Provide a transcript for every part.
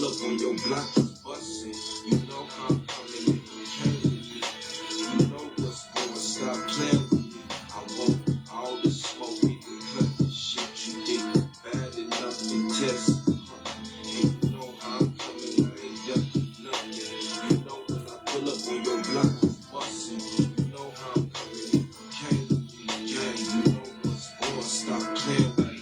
pull up on your block, bustin'. You know how I'm coming in, you know what's going, stop playing with me. I want all the smoke, we can cut the shit you think bad enough to test. You know how I'm coming, I ain't ducking nothing. You know when I pull up on your block, bustin'. You know how I'm coming in, gang, you know what's going, stop playing with me.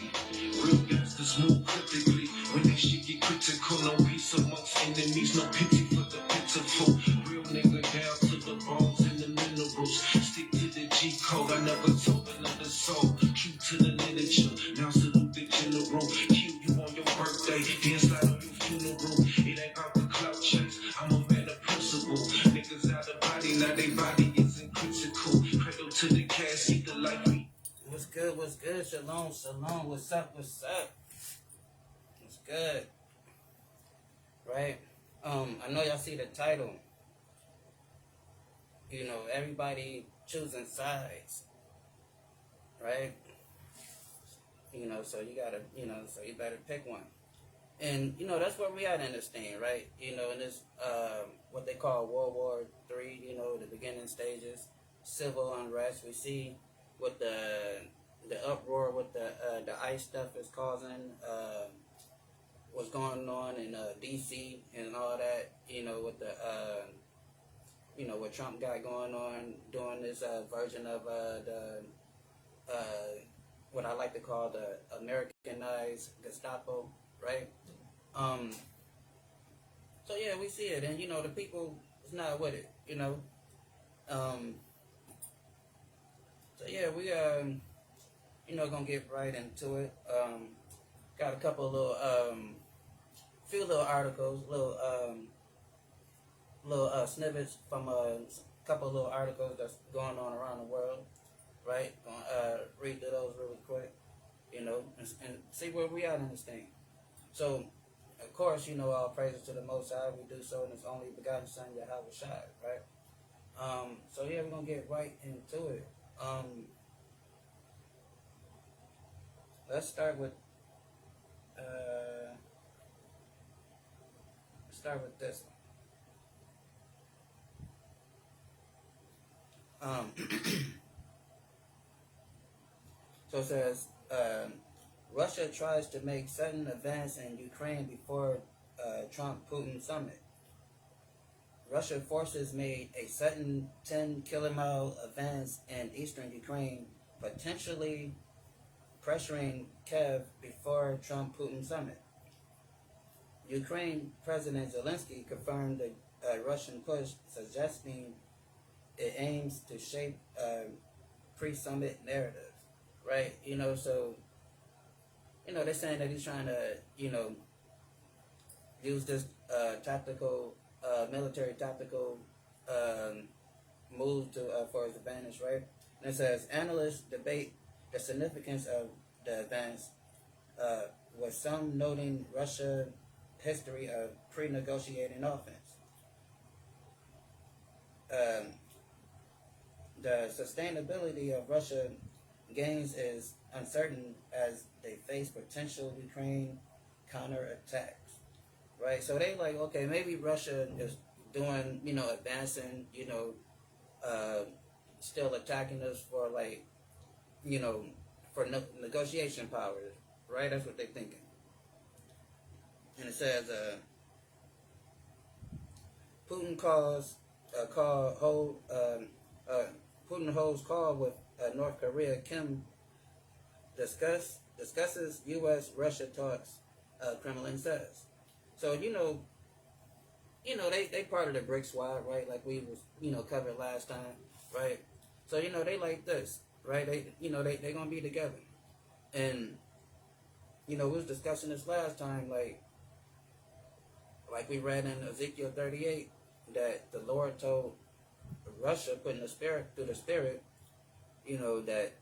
Real gangsters move critically when they shit get critical. No peace amongst enemies, no pity for the pitiful. Real nigga down to the bones and the minerals. Stick to the G code, I never told another soul. True to the literature, now salute the general. Kill you on your birthday, then slide on your funeral. It ain't about the clout chase, I'm a man of principle. Niggas out of body, now they body isn't critical. Cradle to the casket, the life we. What's good? What's good? Shalom, shalom. What's up? What's up? What's good? Right? I know y'all see the title. You know, everybody choosing sides. Right? You know, so you gotta, so you better pick one. And, that's where we at in this thing, right? In this, what they call World War III, the beginning stages, civil unrest. We see what the uproar, what the ICE stuff is causing, what's going on in DC and all that, with the, what Trump got going on, doing this version of what I like to call the Americanized Gestapo, right? So yeah, we see it, and the people is not with it, So yeah, we gonna get right into it. Got a couple of little few little articles, little snippets from a couple of little articles that's going on around the world, right? Gonna read through those really quick, and see where we at in this thing. So, of course, all praises to the Most High. We do so in His only begotten Son, Yahweh Shai, right? So yeah, we're gonna get right into it. Let's start with this one. So it says, Russia tries to make sudden advance in Ukraine before Trump-Putin summit. Russian forces made a sudden 10-kilometer advance in eastern Ukraine, potentially pressuring Kiev before Trump-Putin summit. Ukraine President Zelensky confirmed a Russian push, suggesting it aims to shape a pre-summit narrative, right? So, they're saying that he's trying to, use this tactical, military tactical move to for his advantage, right? And it says, analysts debate the significance of the advance, with some noting Russia's history of pre-negotiating offense. The sustainability of Russia gains is uncertain as they face potential Ukraine counterattacks, right? So they like, okay, maybe Russia is doing, advancing, still attacking us for like, for negotiation powers, right? That's what they're thinking. And it says, Putin Putin holds call with North Korea. Kim discusses U.S.-Russia talks. Kremlin says. So they part of the BRICS squad, right? Like we was covered last time, right? So they like this, right? They gonna be together, and we was discussing this last time, like we read in Ezekiel 38 that the Lord told Russia, putting through the spirit, that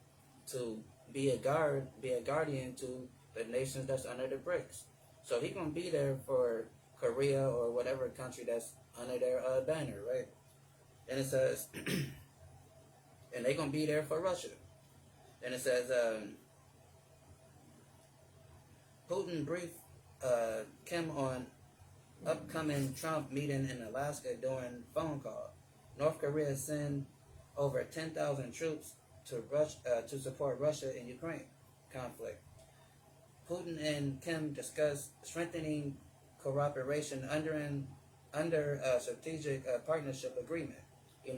to be a guardian to the nations that's under the BRICS. So he gonna be there for Korea or whatever country that's under their banner, right? And it says, and they gonna be there for Russia. And it says, Putin briefed Kim on upcoming Trump meeting in Alaska during phone call. North Korea send over 10,000 troops to support Russia in Ukraine conflict. Putin and Kim discuss strengthening cooperation under a strategic partnership agreement.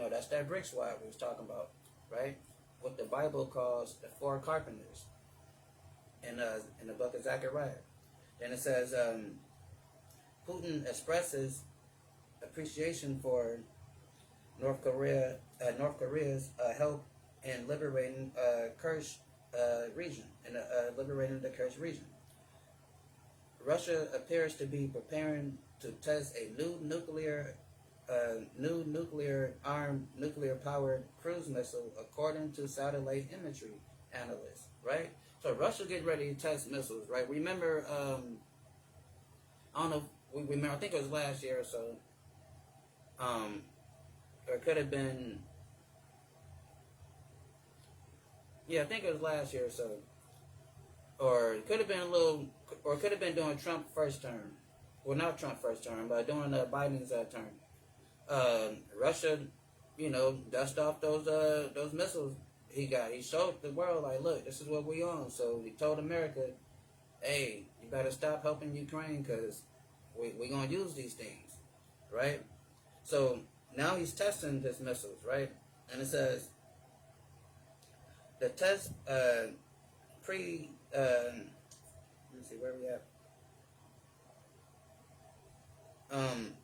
That's that BRICS wide we was talking about, right? What the Bible calls the four carpenters in the book of Zechariah. Then it says Putin expresses appreciation for North Korea's help in liberating Kursk region, and liberating the Kursk region. Russia appears to be preparing to test a new nuclear powered cruise missile, according to satellite imagery analysts. Right. So Russia getting ready to test missiles. Right. Remember, I don't know. We remember. I think it was last year or so. Or it could have been. Yeah, I think it was last year or so. Or it could have been or it could have been during Trump's first term. Well, not Trump's first term, but during Biden's term. Russia, dust off those missiles he got. He showed the world, like, look, this is what we own. So he told America, hey, you better stop helping Ukraine because we're going to use these things, right? So now he's testing his missiles, right? And it says, the test let me see where we at.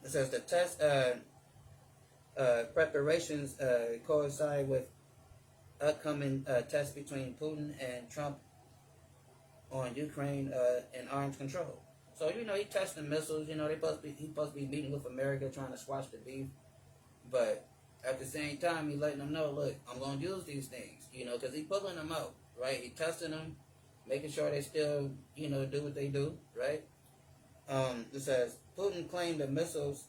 It says the test preparations coincide with upcoming tests between Putin and Trump on Ukraine and arms control. So he testing missiles. He supposed to be meeting with America, trying to squash the beef, but at the same time, he letting them know, look, I'm going to use these things, because he pulling them out, right? He testing them, making sure they still, do what they do, right? It says, Putin claimed the missiles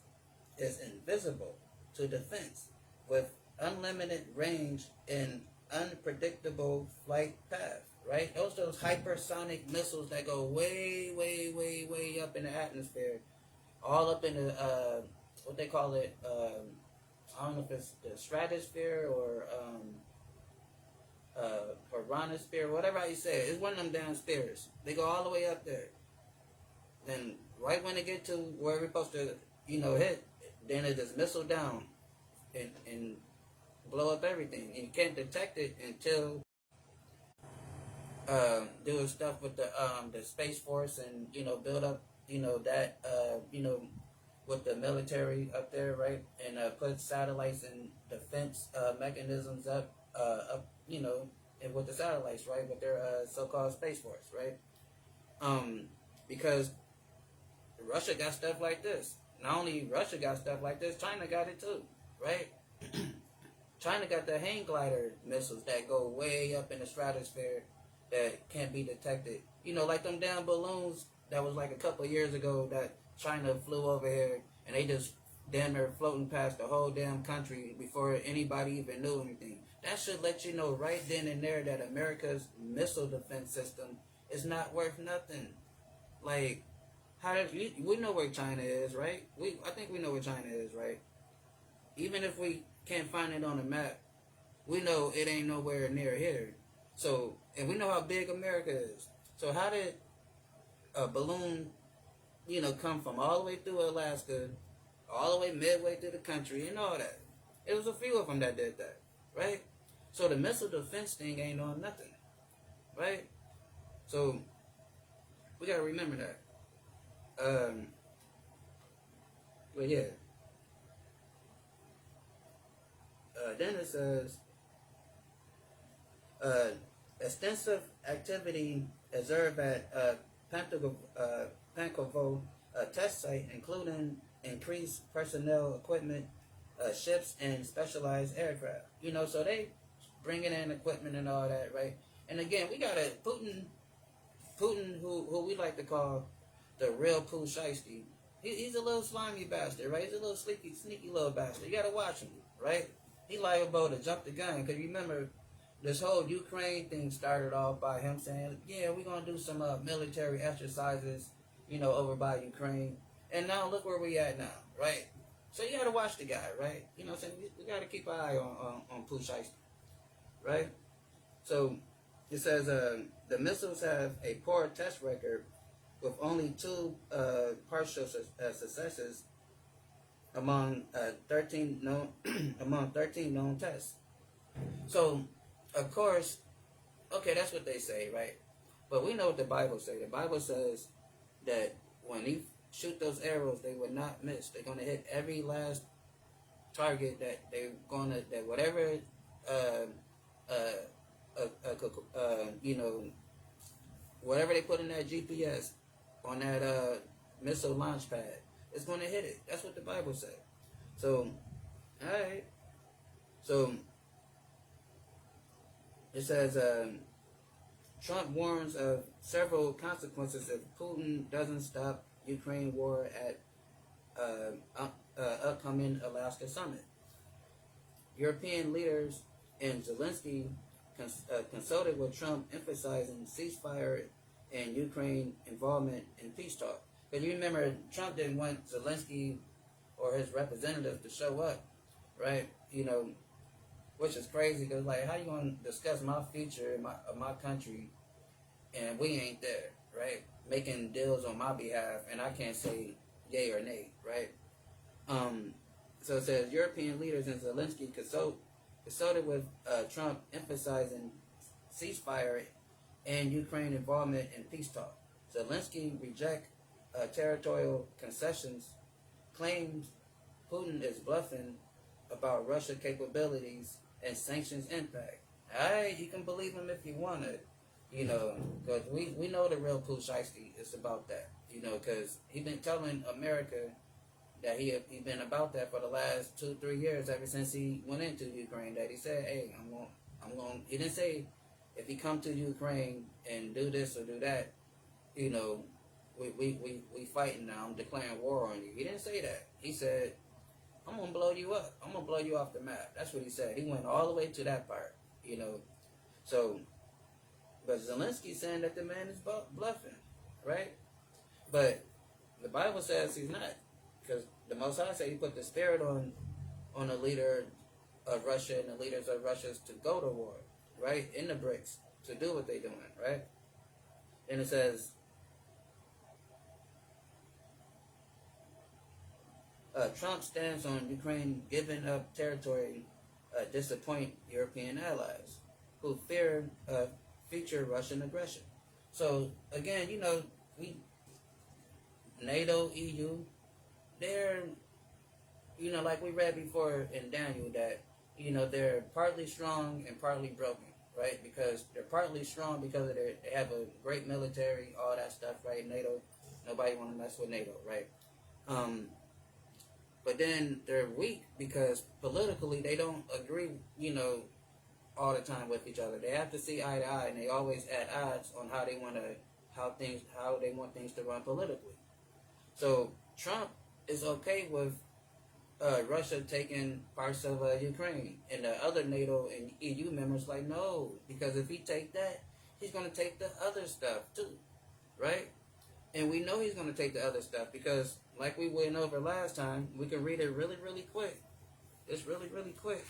is invisible to defense with unlimited range and unpredictable flight path, right? Those hypersonic missiles that go way, way, way, way up in the atmosphere, all up in the, what they call it, I don't know if it's the stratosphere or ionosphere, whatever you say it. It's one of them downstairs. They go all the way up there. Then right when they get to where we're supposed to, hit, then it just missile down and blow up everything. And you can't detect it until doing stuff with the Space Force and build up that with the military up there, right? And put satellites and defense mechanisms up, and with the satellites, right? With their so-called Space Force, right? Because Russia got stuff like this. Not only Russia got stuff like this, China got it too, right? China got the hang glider missiles that go way up in the stratosphere that can't be detected. Like them damn balloons that was like a couple of years ago that China flew over here and they just damn near floating past the whole damn country before anybody even knew anything. That should let you know right then and there that America's missile defense system is not worth nothing. Like, we know where China is, right? I think we know where China is, right? Even if we can't find it on the map, we know it ain't nowhere near here. So, and we know how big America is. So how did a balloon, come from all the way through Alaska, all the way midway through the country and all that? It was a few of them that did that, right? So the missile defense thing ain't on nothing, right? So we gotta remember that. But yeah. Then it says, extensive activity observed at Pankovo test site, including increased personnel, equipment, ships, and specialized aircraft. So they bringing in equipment and all that, right? And again, we got a Putin, who we like to call the real Pooh Shiesty. He's a little slimy bastard, right? He's a little sneaky little bastard. You gotta watch him, right? He liable to jump the gun, because remember, this whole Ukraine thing started off by him saying, yeah, we're going to do some military exercises, over by Ukraine. And now look where we at now, right? So you gotta watch the guy, right? You know what I'm saying? We gotta keep an eye on Pooh Shiesty, right? So it says the missiles have a poor test record with only two partial successes among 13 known among 13 known tests. So of course, okay, that's what they say, right? But we know what the Bible says. The Bible says that when he shoot those arrows, they would not miss. They're gonna hit every last target that they're gonna that whatever uh, you know, whatever they put in that GPS on that missile launch pad, it's gonna hit it. That's what the Bible said. So, all right. So it says Trump warns of several consequences if Putin doesn't stop Ukraine war at upcoming Alaska summit. European leaders and Zelensky consulted with Trump, emphasizing ceasefire and Ukraine involvement in peace talk. Because you remember, Trump didn't want Zelensky or his representatives to show up, right? You know, which is crazy because, like, how you going to discuss my future of my country and we ain't there, right? Making deals on my behalf and I can't say yay or nay, right? So it says European leaders and Zelensky consulted with Trump, emphasizing ceasefire and Ukraine involvement in peace talk. Zelensky reject territorial concessions, claims Putin is bluffing about Russia capabilities and sanctions impact. Alright, you can believe him if you want to, you know, because we know the real Pooh Shiesty is about that, you know, because he been telling America that he been about that for the last 2-3 years, ever since he went into Ukraine. That he said, "Hey, I'm going." He didn't say if he come to Ukraine and do this or do that, you know, we fighting now. I'm declaring war on you. He didn't say that. He said, "I'm gonna blow you up. I'm gonna blow you off the map." That's what he said. He went all the way to that part, you know. So, but Zelensky's saying that the man is bluffing, right? But the Bible says he's not. Because the Most High said he put the spirit on the leader of Russia and the leaders of Russia to go to war, right? In the BRICS, to do what they're doing, right? And it says, Trump stands on Ukraine giving up territory disappoint European allies who fear future Russian aggression. So, again, you know, NATO, EU, they're, you know, like we read before in Daniel, that, you know, they're partly strong and partly broken, right? Because they're partly strong because they have a great military, all that stuff, right? NATO, nobody want to mess with NATO, right? But then they're weak because politically they don't agree, you know, all the time with each other. They have to see eye to eye, and they always at odds on how they want things to run politically. So Trump is okay with Russia taking parts of Ukraine, and the other NATO and EU members like, no, because if he take that, he's going to take the other stuff too, right? And we know he's going to take the other stuff because, like we went over last time, we can read it really, really quick. It's really, really quick.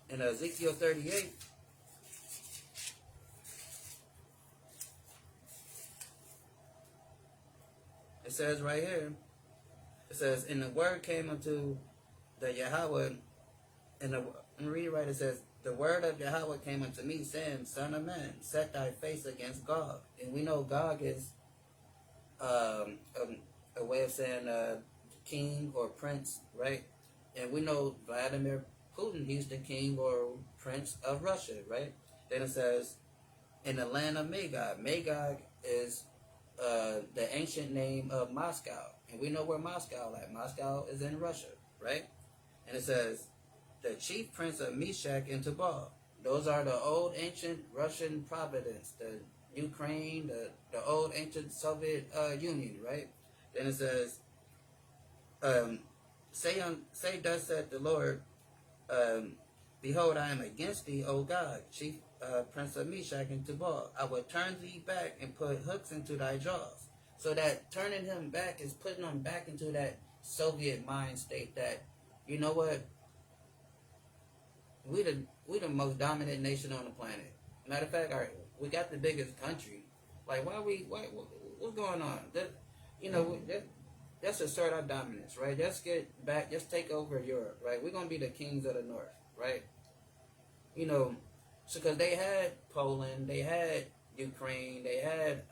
In Ezekiel 38, it says right here, it says, and the word came unto the Yahweh, and let me read it right, it says, the word of Yahweh came unto me, saying, Son of man, set thy face against Gog. And we know Gog is a way of saying king or prince, right? And we know Vladimir Putin, he's the king or prince of Russia, right? Then it says, in the land of Magog. Magog is the ancient name of Moscow. And we know where Moscow is at. Moscow is in Russia, right? And it says, the chief prince of Meshach and Tubal. Those are the old ancient Russian province, the Ukraine, the old ancient Soviet Union, right? Then it says, say thus saith the Lord, behold, I am against thee, O God, chief prince of Meshach and Tubal. I will turn thee back and put hooks into thy jaws, So that turning him back is putting him back into that Soviet mind state that, you know what, we the most dominant nation on the planet. Matter of fact, we got the biggest country. Like, what's going on? You know, let's assert our dominance, right? Let's get back, let's take over Europe, right? We're gonna be the kings of the North, right? You know, so because they had Poland, they had Ukraine, they had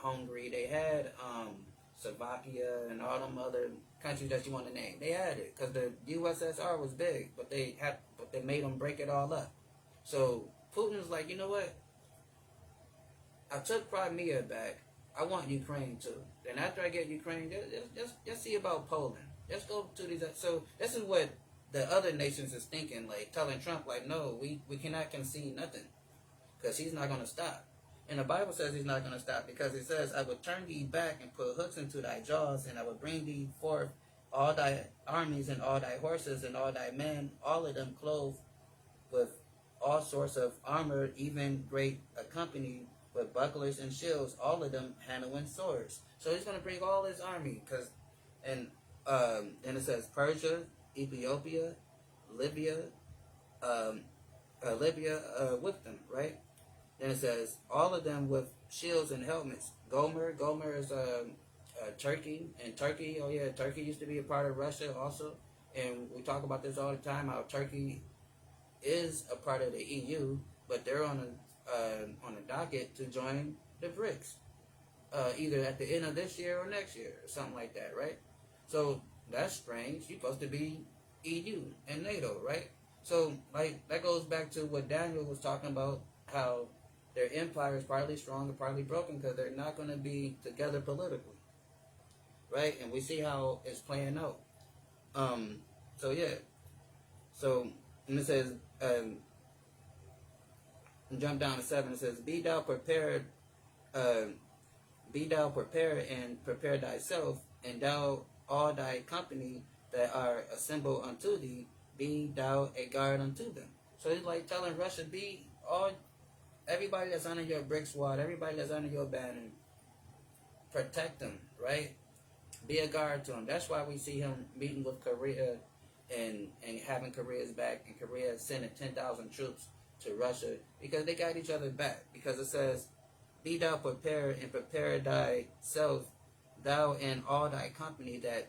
Hungary, they had Slovakia, and all them other countries that you want to name. They had it because the USSR was big, but they made them break it all up. So Putin's like, you know what? I took Crimea back. I want Ukraine too. Then after I get Ukraine, just see about Poland. Let's go to these. So this is what the other nations is thinking, like telling Trump, like, no, we cannot concede nothing because he's not going to stop. And the Bible says he's not going to stop because it says, I will turn thee back and put hooks into thy jaws, and I will bring thee forth all thy armies and all thy horses and all thy men, all of them clothed with all sorts of armor, even great accompanied with bucklers and shields, all of them handling swords. So he's going to bring all his army, and then it says Persia, Ethiopia, Libya, with them, right? Then it says all of them with shields and helmets. Gomer is Turkey, and Turkey, oh yeah, Turkey used to be a part of Russia also, and we talk about this all the time. How Turkey is a part of the EU, but they're on a docket to join the BRICS, either at the end of this year or next year, or something like that, right? So that's strange. You're supposed to be EU and NATO, right? So like that goes back to what Daniel was talking about, how their empire is partly strong and partly broken because they're not going to be together politically, right? And we see how it's playing out. So yeah. So and it says, jump down to 7. It says, Be thou prepared and prepare thyself, and thou all thy company that are assembled unto thee, be thou a guard unto them. So he's like telling Russia, be all everybody that's under your brick squad, everybody that's under your banner, protect them, right? Be a guard to them. That's why we see him meeting with Korea and having Korea's back, and Korea sending 10,000 troops to Russia because they got each other back. Because it says, be thou prepared and prepare thyself, thou and all thy company that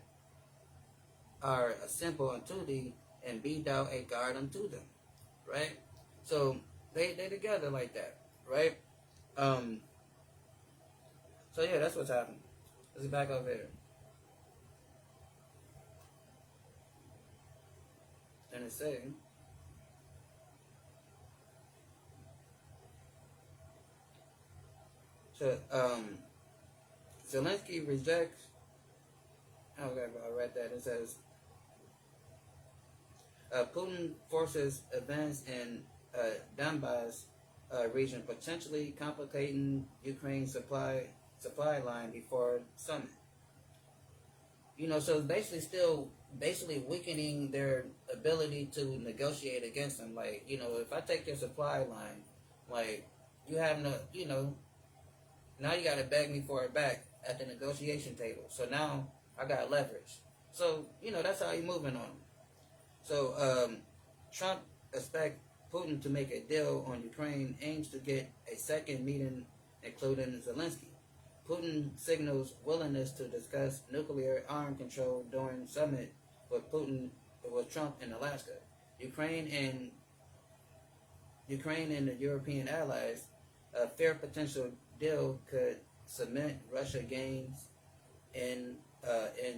are assembled unto thee, and be thou a guard unto them, right? So they together like that, right? So yeah, that's what's happening. Let's get back over here. And it's saying, so Zelensky rejects. Okay, I read that. It says Putin forces advance in Donbass region, potentially complicating Ukraine's supply line before summit. You know, so it's basically weakening their ability to negotiate against them. Like, you know, if I take your supply line, like, you have no, you know, now you got to beg me for it back at the negotiation table. So now I got leverage. So, you know, that's how he's moving on. So Trump expects Putin to make a deal on Ukraine, aims to get a second meeting, including Zelensky. Putin signals willingness to discuss nuclear arm control during summit with Trump in Alaska. Ukraine and the European allies, a fair potential deal could cement Russia gains in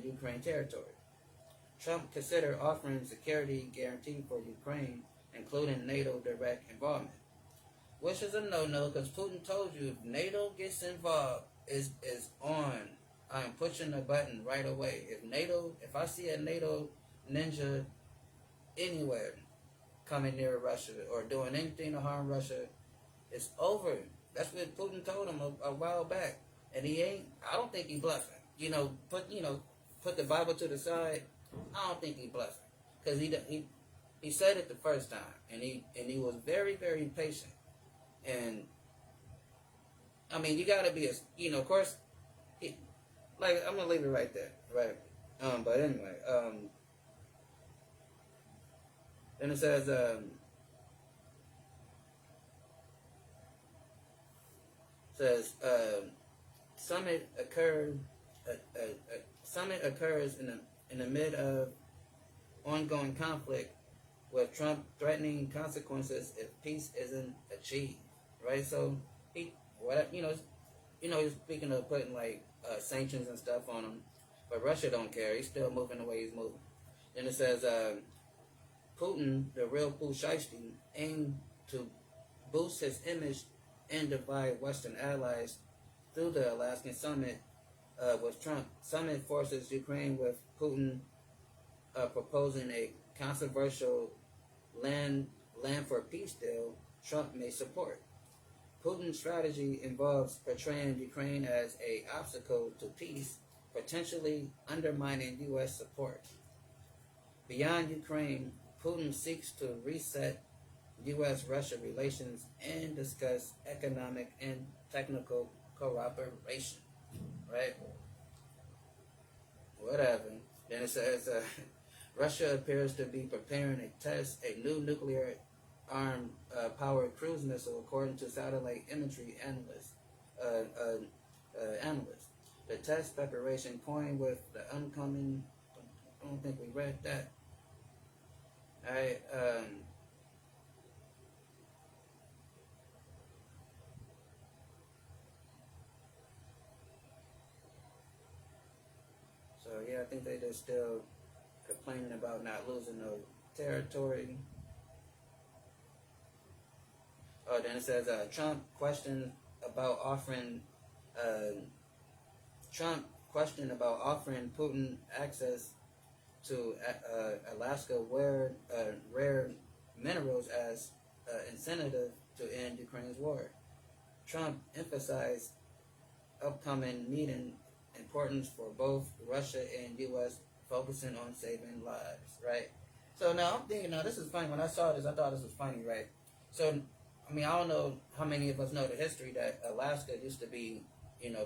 Ukraine territory. Trump considered offering security guarantee for Ukraine, including NATO direct involvement, which is a no-no because Putin told you if NATO gets involved, is on. I am pushing the button right away. If I see a NATO ninja anywhere coming near Russia or doing anything to harm Russia, it's over. That's what Putin told him a while back, and I don't think he bluffing. Put the Bible to the side. I don't think he bluffing because he said it the first time, and he was very, very patient. And I mean, you got to be of course, Like I'm gonna leave it right there, right? But anyway, then it says summit occurred. Summit occurs in the mid of ongoing conflict, with Trump threatening consequences if peace isn't achieved. Right. So he what he's speaking of putting like sanctions and stuff on him, but Russia don't care. He's still moving the way he's moving. Then it says Putin, the real Pusheisty, aimed to boost his image and divide Western allies through the Alaskan summit with Trump. Summit forces Ukraine with Putin proposing a controversial land for peace deal Trump may support. Putin's strategy involves portraying Ukraine as an obstacle to peace, potentially undermining U.S. support. Beyond Ukraine, Putin seeks to reset U.S.-Russia relations and discuss economic and technical cooperation. Right? Whatever. Then it says Russia appears to be preparing a new nuclear armed powered cruise missile, according to satellite imagery analysts. Analysts. The test preparation coined with the oncoming. I don't think we read that. All right. So yeah, I think they just still complaining about not losing no territory. Oh, then it says Trump questioned about offering Putin access to Alaska rare minerals as incentive to end Ukraine's war. Trump emphasized upcoming meeting importance for both Russia and U.S. focusing on saving lives, right? So now I'm thinking, now this is funny. When I saw this, I thought this was funny, right? So, I mean, I don't know how many of us know the history that Alaska used to be,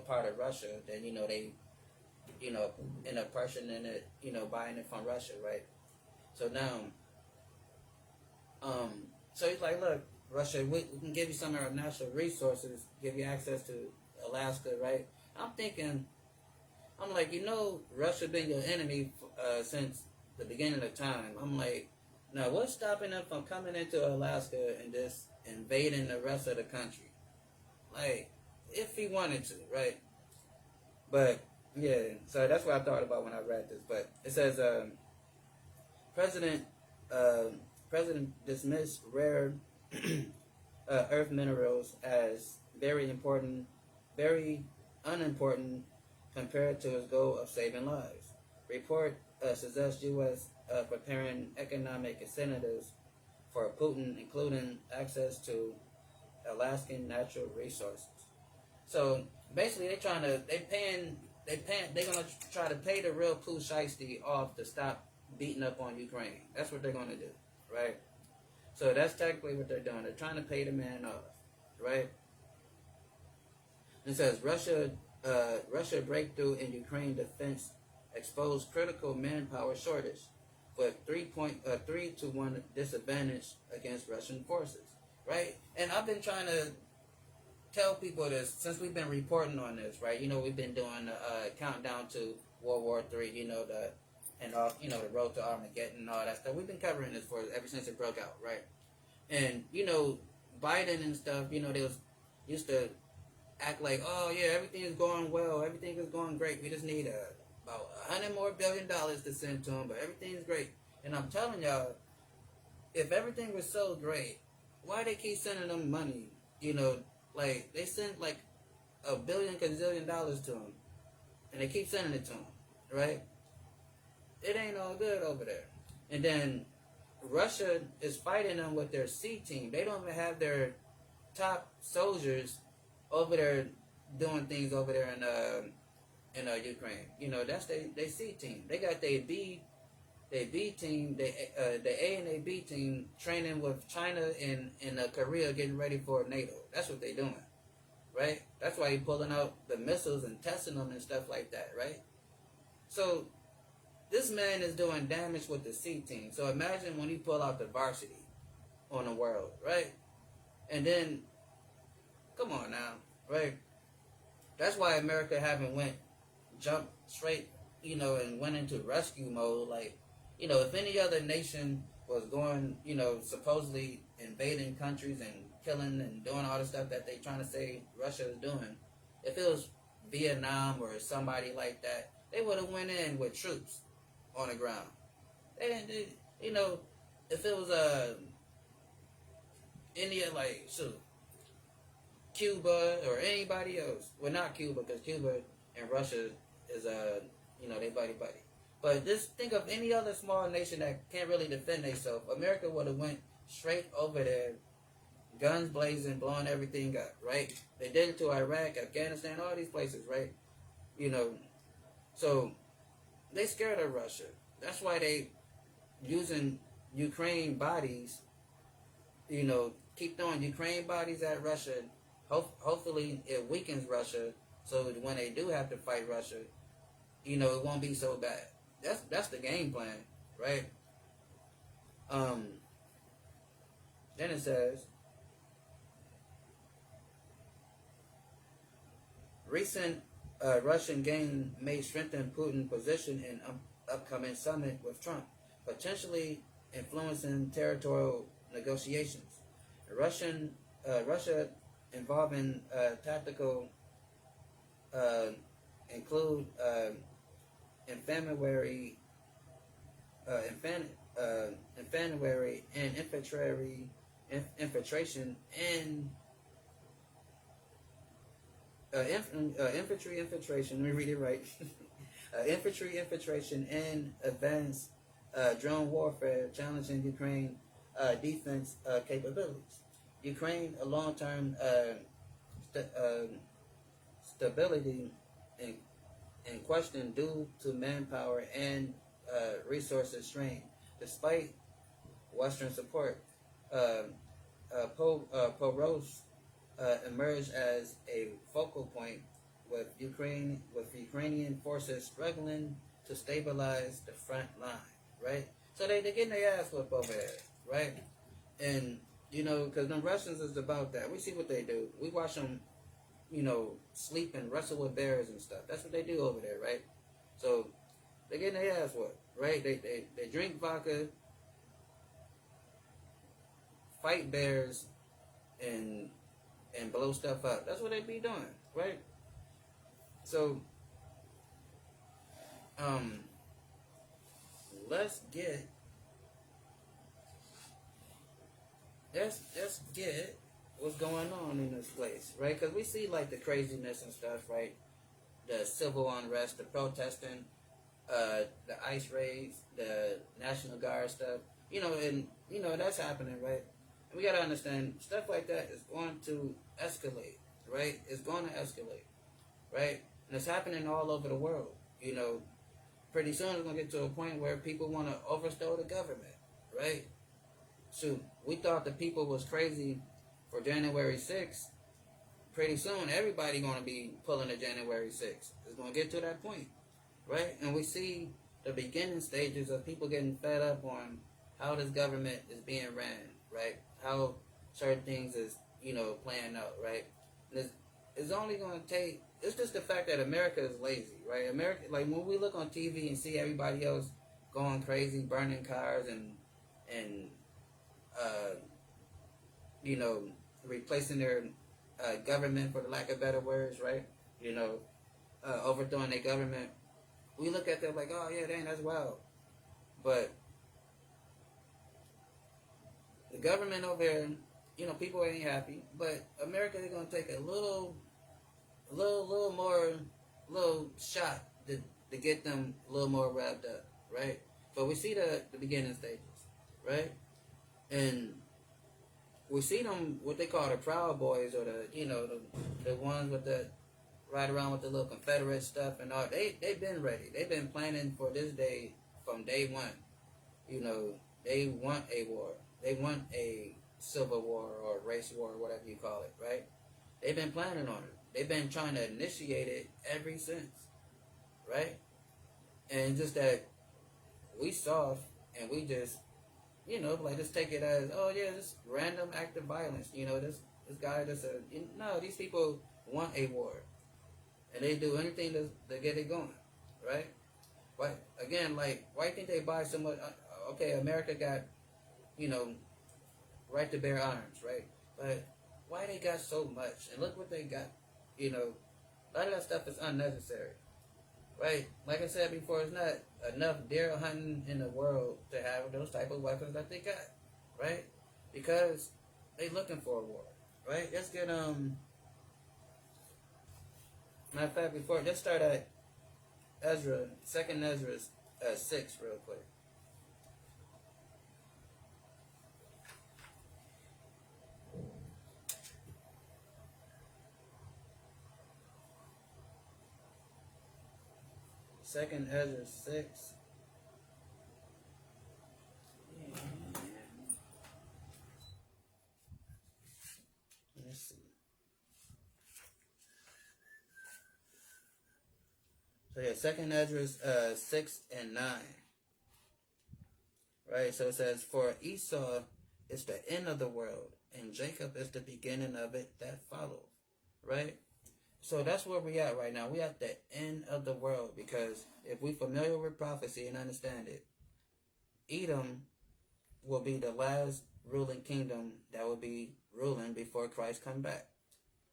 part of Russia. Then, they, end up purchasing it, buying it from Russia, right? So now, so he's like, look, Russia, we can give you some of our natural resources, give you access to Alaska, right? I'm thinking, I'm like, Russia been your enemy since the beginning of time. I'm like, now what's stopping them from coming into Alaska and just invading the rest of the country? Like, if he wanted to, right? But yeah, so that's what I thought about when I read this. But it says, President dismissed rare earth minerals as very unimportant compared to his goal of saving lives. Report suggests U.S. Preparing economic incentives for Putin, including access to Alaskan natural resources. So basically, they're gonna try to pay the real Pusheisty off to stop beating up on Ukraine. That's what they're gonna do, right? So that's technically what they're doing. They're trying to pay the man off, right? It says Russia breakthrough in Ukraine defense exposed critical manpower shortage, with 3-to-1 disadvantage against Russian forces, right? And I've been trying to tell people this since we've been reporting on this, right? We've been doing the countdown to World War III, the road to Armageddon and all that stuff. We've been covering this ever since it broke out, right? And Biden and stuff, they used to act like, oh yeah, everything is going well, everything is going great. We just need about $100 more billion to send to them, but everything's great. And I'm telling y'all, if everything was so great, why they keep sending them money? Like they sent like $1 billion gazillion to them, and they keep sending it to them, right? It ain't all good over there. And then Russia is fighting them with their C team. They don't even have their top soldiers over there doing things over there in Ukraine. That's they C team. They got their B team, the A and A B team training with China and Korea, getting ready for NATO. That's what they doing, right? That's why he pulling out the missiles and testing them and stuff like that, right? So this man is doing damage with the C team. So imagine when he pull out the varsity on the world, right? And then, come on now, right? That's why America haven't jumped straight, and went into rescue mode. Like, if any other nation was going, supposedly invading countries and killing and doing all the stuff that they trying to say Russia is doing, if it was Vietnam or somebody like that, they would have went in with troops on the ground. They didn't, if it was India, like, shoot, Cuba or anybody else. Well, not Cuba, because Cuba and Russia is they buddy. But just think of any other small nation that can't really defend themselves. America would have went straight over there, guns blazing, blowing everything up, right? They did it to Iraq, Afghanistan, all these places, right? So they scared of Russia. That's why they using Ukraine bodies, keep throwing Ukraine bodies at Russia. Hopefully it weakens Russia, so when they do have to fight Russia, it won't be so bad. That's the game plan, right? Then it says, recent Russian gain may strengthen Putin's position in upcoming summit with Trump, potentially influencing territorial negotiations. Russia involving tactical include infantry and infiltration and infantry infiltration. Let me read it right. Infantry infiltration and advanced drone warfare, challenging Ukraine defense capabilities. Ukraine, a long-term stability in question due to manpower and resources strain. Despite Western support, Poros emerged as a focal point with Ukrainian forces struggling to stabilize the front line, right? So they're getting their ass whipped over there, right? And, because the Russians is about that. We see what they do. We watch them, sleep and wrestle with bears and stuff. That's what they do over there, right? So they're getting their ass whipped, right? They drink vodka, fight bears, and blow stuff up. That's what they be doing, right? So, let's get what's going on in this place, right? Because we see like the craziness and stuff, right? The civil unrest, the protesting, the ICE raids, the National Guard stuff, and that's happening, right? And we gotta understand stuff like that is going to escalate, right? It's going to escalate, right? And it's happening all over the world. Pretty soon it's gonna get to a point where people want to overthrow the government, right? So we thought the people was crazy for January 6th. Pretty soon everybody gonna be pulling a January 6th. It's gonna get to that point, right? And we see the beginning stages of people getting fed up on how this government is being ran, right? How certain things is, playing out, right? It's only gonna take. It's just the fact that America is lazy, right? America, like when we look on TV and see everybody else going crazy, burning cars and replacing their government, for the lack of better words, right? Overthrowing their government. We look at them like, oh yeah, dang, that's wild. But the government over here, people ain't happy. But America is gonna take a little shot to get them a little more wrapped up, right? But we see the beginning stages, right? And we see them, what they call the Proud Boys, or the ones with the ride around with the little Confederate stuff and all. They've been ready. They've been planning for this day from day one. They want a war. They want a civil war or race war, or whatever you call it, right? They've been planning on it. They've been trying to initiate it ever since, right? And just that we soft and we just, like just take it as, oh yeah, just random act of violence. This guy just said, no, these people want a war, and they do anything to get it going, right? Why again? Like, why do you think they buy so much? Okay, America got, you know right to bear arms, right? But why they got so much? And look what they got. A lot of that stuff is unnecessary, right? Like I said before, it's not enough deer hunting in the world to have those type of weapons that they got, right? Because they looking for a war, right? Let's get matter of fact, before let's start at Ezra, second Ezra 6, real quick. Second Ezra 6. Let's see. So yeah, second Ezra 6 and 9. Right? So it says, for Esau is the end of the world, and Jacob is the beginning of it that follows. Right? So that's where we at right now. We at the end of the world, because if we familiar with prophecy and understand it, Edom will be the last ruling kingdom that will be ruling before Christ come back.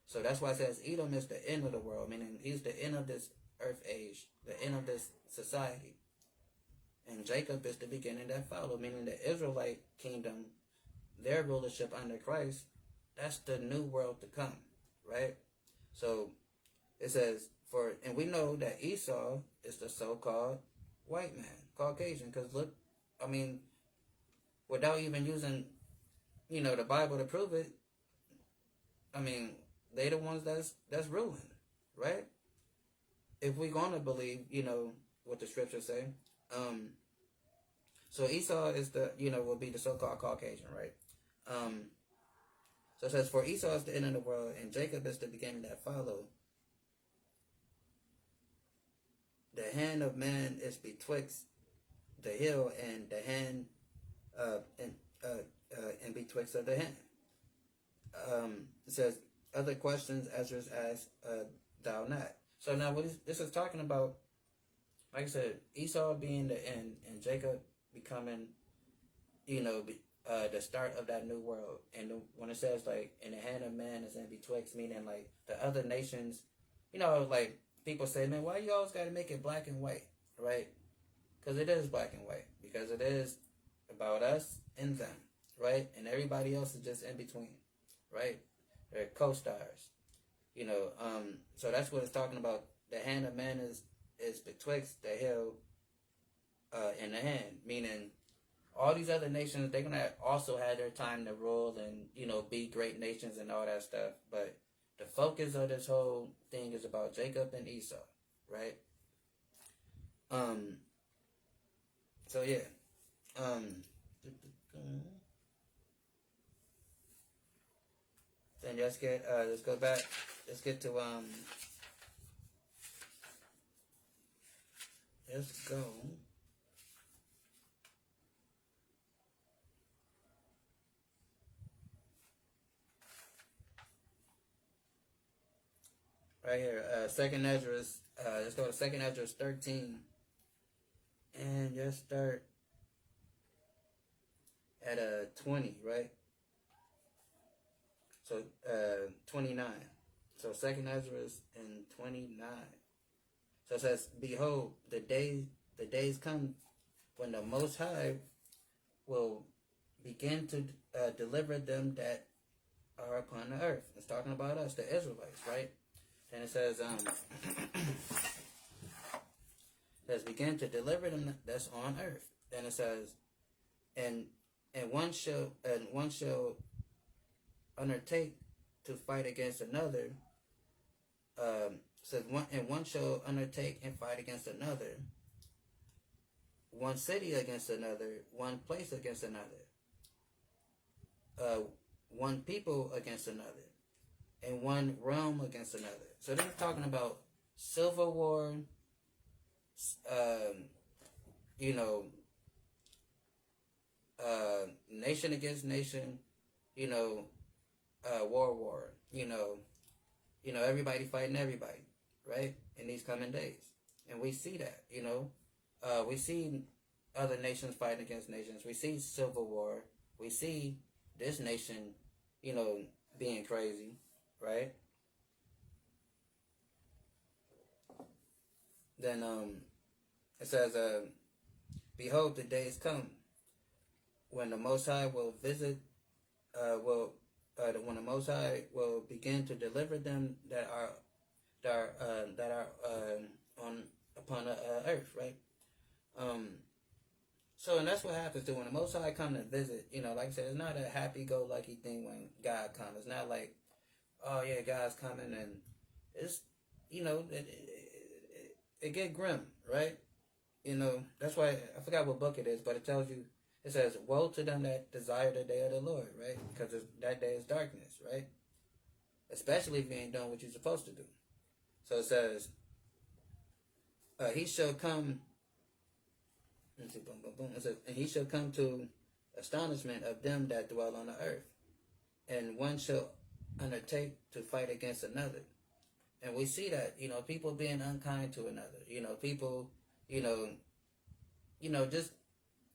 So that's why it says Edom is the end of the world, meaning he's the end of this earth age, the end of this society. And Jacob is the beginning that followed, meaning the Israelite kingdom, their rulership under Christ, that's the new world to come, right? So it says, and we know that Esau is the so-called white man, Caucasian, because look, without even using, the Bible to prove it, they the ones that's ruling, right? If we're gonna believe, what the scriptures say. So Esau is will be the so-called Caucasian, right? So it says, for Esau is the end of the world, and Jacob is the beginning that follow. The hand of man is betwixt the hill and the hand, and betwixt of the hand. It says, other questions Ezra asked, thou not. So now what this is talking about, like I said, Esau being the end and Jacob becoming, the start of that new world. And when it says, like, in the hand of man is in betwixt, meaning, like, the other nations, like, people say, man, why you always got to make it black and white, right? Because it is black and white. Because it is about us and them, right? And everybody else is just in between, right? They're co-stars, So that's what it's talking about. The hand of man is betwixt the hill and the hand, meaning all these other nations, they're going to also have their time to rule and, be great nations and all that stuff. But the focus of this whole thing is about Jacob and Esau, right? So yeah. Then let's go back. Let's get to let's go. Right here, second Ezra. Let's go to second Ezra 13, and just start at 20, right? So 29. So second Ezra in 29. So it says, behold, the days come when the Most High will begin to deliver them that are upon the earth. It's talking about us, the Israelites, right? And it says, begin to deliver them that's on earth. Then it says, and one shall undertake to fight against another. Says one shall undertake and fight against another. One city against another. One place against another. One people against another. and one realm against another. So this is talking about civil war, um, you know, nation against nation, you know, war, everybody fighting everybody, right? In these coming days. And we see that, we see other nations fighting against nations. We see civil war. We see this nation, being crazy, right? Then it says, behold, the days come when the Most High will visit, when the Most High will begin to deliver them that are on upon the earth, right? So, and that's what happens too when the Most High come to visit. Like I said, it's not a happy-go-lucky thing when God comes. It's not like, oh yeah, God's coming, and it's it get grim, right? That's why I forgot what book it is, but it tells you. It says, "Woe to them that desire the day of the Lord," right? Because that day is darkness, right? Especially if you ain't doing what you're supposed to do. So it says, "He shall come." It says, "And he shall come to astonishment of them that dwell on the earth, and one shall undertake to fight against another." And we see that, people being unkind to another, people, just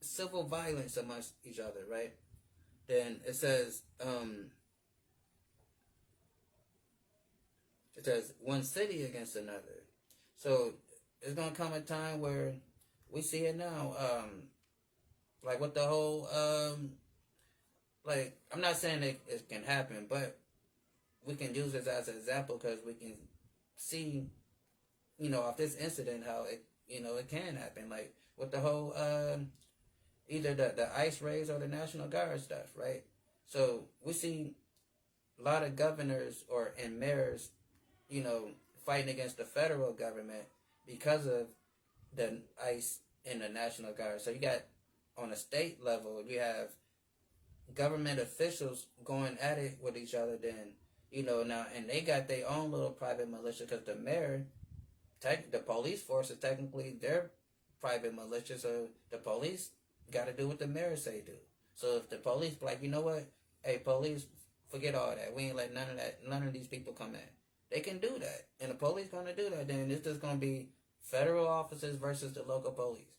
civil violence amongst each other, right? Then it says one city against another. So it's gonna come a time where we see it now, like with the whole, like I'm not saying it can happen, but we can use this as an example because we can see, off this incident how it can happen, like with the whole either the ICE raids or the National Guard stuff, right? So we see a lot of governors and mayors, fighting against the federal government because of the ICE and the National Guard. So you got, on a state level, you have government officials going at it with each other. Then, now, and they got their own little private militia because the mayor, the police force is technically their private militia. So the police got to do what the mayor say do. So if the police like, you know what, hey, police, forget all that. We ain't let none of these people come in. They can do that, and the police gonna do that. Then it's just gonna be federal officers versus the local police,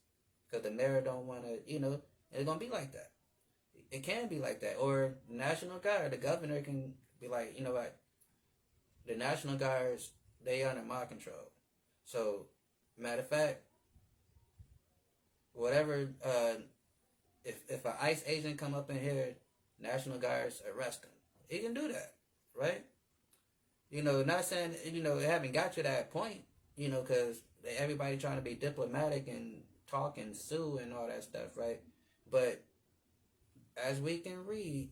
because the mayor don't want to. It's gonna be like that. It can be like that, or National Guard. The governor can be like, you know what, the National Guards, they under my control. So, matter of fact, whatever. If an ICE agent come up in here, National Guards arrest him. He can do that, right? Not saying, it haven't got to that point, because everybody trying to be diplomatic and talk and sue and all that stuff, right? But as we reading,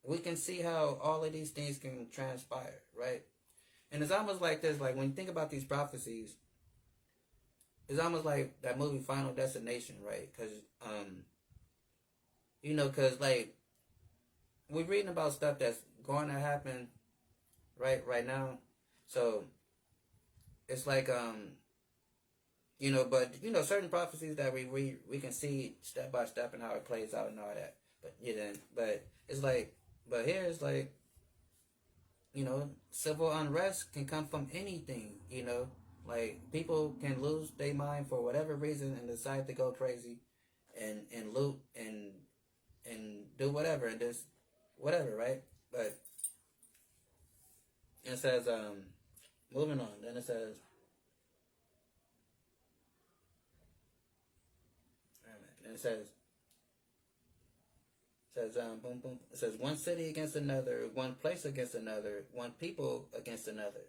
we can see how all of these things can transpire, right? And it's almost like this, like when you think about these prophecies, it's almost like that movie Final Destination, right? Because, because like we're reading about stuff that's going to happen right now. So it's like but certain prophecies that we read, we can see step by step and how it plays out and all that. But it's like, but here it's like, civil unrest can come from anything. Like people can lose their mind for whatever reason and decide to go crazy and loot and do whatever and just whatever, right? But it says, moving on, then it says, and it says, boom, boom. It says, one city against another, one place against another, one people against another,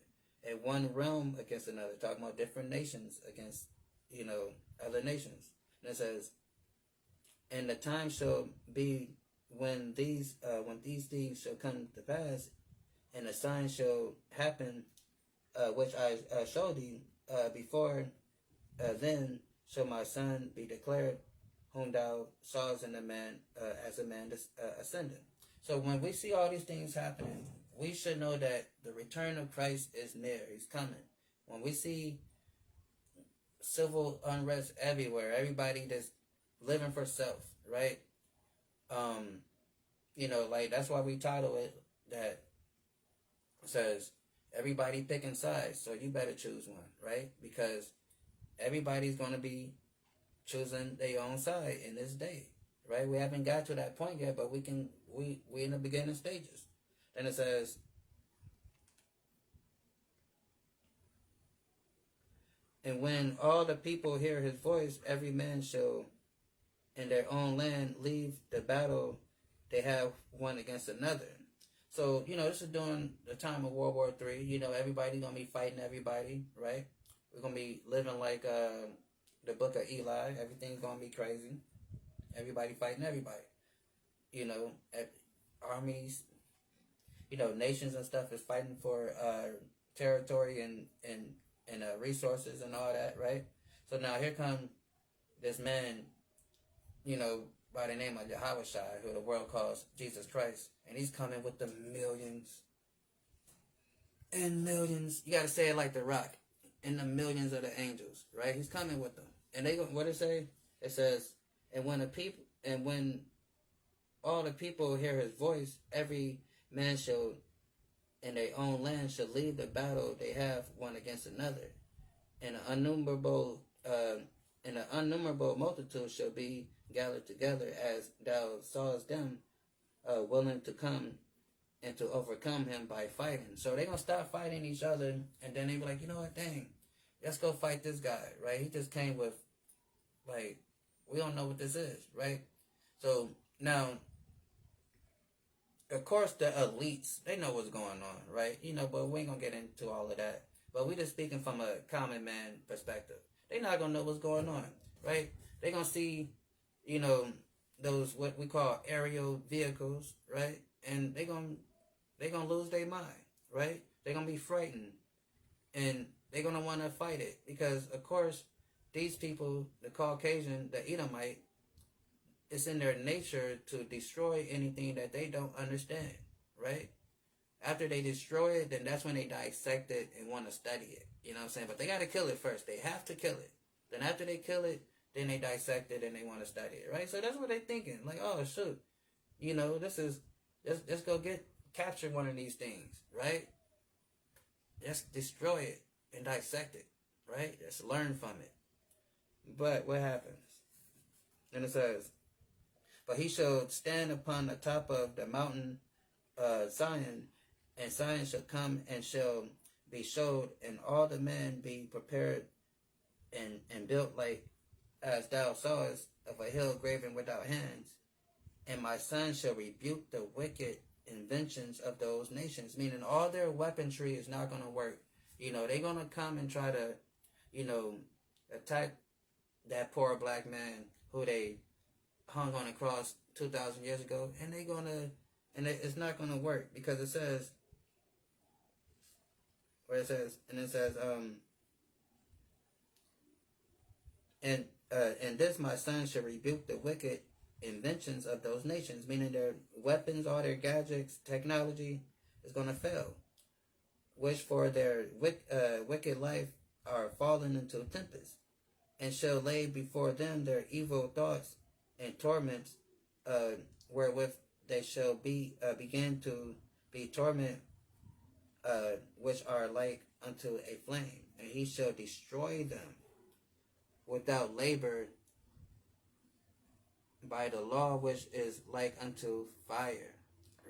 and one realm against another. Talking about different nations against, other nations. And it says, and the time shall be when these things shall come to pass, and a sign shall happen, which I show thee before. Then shall my son be declared, whom thou sawest in a man as a man ascending. So when we see all these things happening, we should know that the return of Christ is near. He's coming. When we see civil unrest everywhere, everybody that's living for self, right? Um, like that's why we title it that says everybody picking sides, so you better choose one, right? Because everybody's gonna be choosing their own side in this day, right? We haven't got to that point yet, but we in the beginning stages. Then it says, and when all the people hear his voice, every man shall in their own land leave the battle they have one against another. So, this is during the time of World War III. Everybody going to be fighting everybody, right? We're going to be living like the book of Eli. Everything's going to be crazy. Everybody fighting everybody. Armies, nations and stuff is fighting for territory and resources and all that, right? So now here comes this man, by the name of Yahushua, who the world calls Jesus Christ, and he's coming with the millions and millions. You got to say it like the Rock, and the millions of the angels, right? He's coming with them, and they what it say? It says, and when all the people hear his voice, every man shall in their own land shall leave the battle they have one against another, and an innumerable multitude shall be gathered together, as thou sawest them willing to come and to overcome him by fighting. So they're gonna stop fighting each other, and then they be like, you know what, dang, let's go fight this guy, right? He just came with, like, we don't know what this is, right? So now, of course, the elites, they know what's going on, right? But we ain't gonna get into all of that. But we just speaking from a common man perspective. They not gonna know what's going on, right? They gonna see, those what we call aerial vehicles, right? And they gonna lose their mind, right? They gonna be frightened, and they gonna want to fight it because, of course, these people, the Caucasian, the Edomite, it's in their nature to destroy anything that they don't understand, right? After they destroy it, then that's when they dissect it and want to study it. You know what I'm saying? But they got to kill it first. They have to kill it. Then after they kill it, then they dissect it and they want to study it, right? So that's what they're thinking. Like, oh, shoot. This is, let's go capture one of these things, right? Let's destroy it and dissect it, right? Let's learn from it. But what happens? And it says, but he shall stand upon the top of the mountain Zion, and Zion shall come and shall be showed, and all the men be prepared and built like as thou sawest of a hill graven without hands. And my son shall rebuke the wicked inventions of those nations, meaning all their weaponry is not going to work. They're going to come and try to, attack that poor black man who they hung on a cross 2,000 years ago, and it's not going to work because it says, and this my son shall rebuke the wicked inventions of those nations, meaning their weapons, all their gadgets, technology is going to fail, which for their wicked life are fallen into tempest, and shall lay before them their evil thoughts and torments, wherewith they shall begin to be torment, which are like unto a flame, and he shall destroy them without labor by the law which is like unto fire,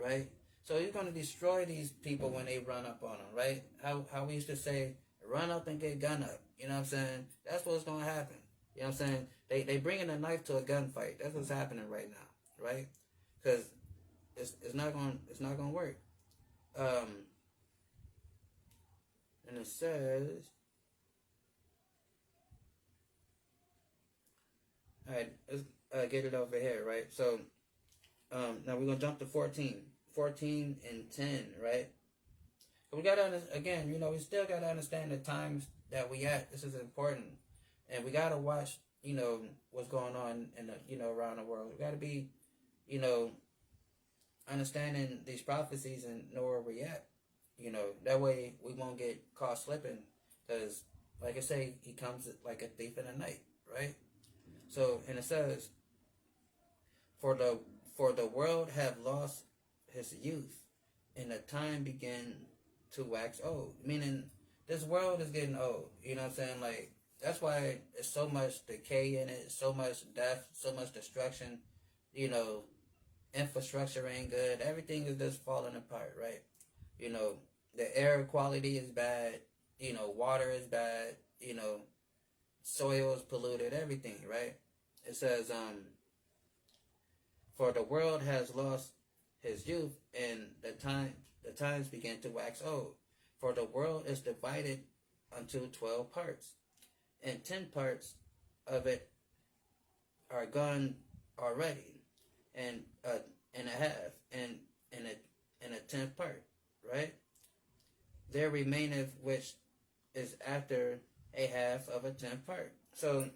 right? So he's going to destroy these people when they run up on them, right? How we used to say, run up and get gun up. You know what I'm saying? That's what's going to happen. You know what I'm saying? They bringing a knife to a gunfight. That's what's happening right now, right? Because it's not going to work. And it says, all right, let's get it over here, right? So now we're going to jump to 14 and 10, right? But we got to, again, we still got to understand the times that we at. This is important. And we got to watch, what's going on in the, around the world. We got to be, understanding these prophecies and know where we at. That way we won't get caught slipping. Because, like I say, he comes like a thief in the night, right? So, and it says, for the world have lost his youth, and the time began to wax old. Meaning, this world is getting old. You know what I'm saying? Like, that's why there's so much decay in it, so much death, so much destruction. Infrastructure ain't good. Everything is just falling apart, right? The air quality is bad. Water is bad. Soil is polluted. Everything, right? It says, for the world has lost his youth, and the times began to wax old. For the world is divided unto 12 parts, and 10 parts of it are gone already, and a half, and a tenth part, right? There remaineth which is after a half of a tenth part. So,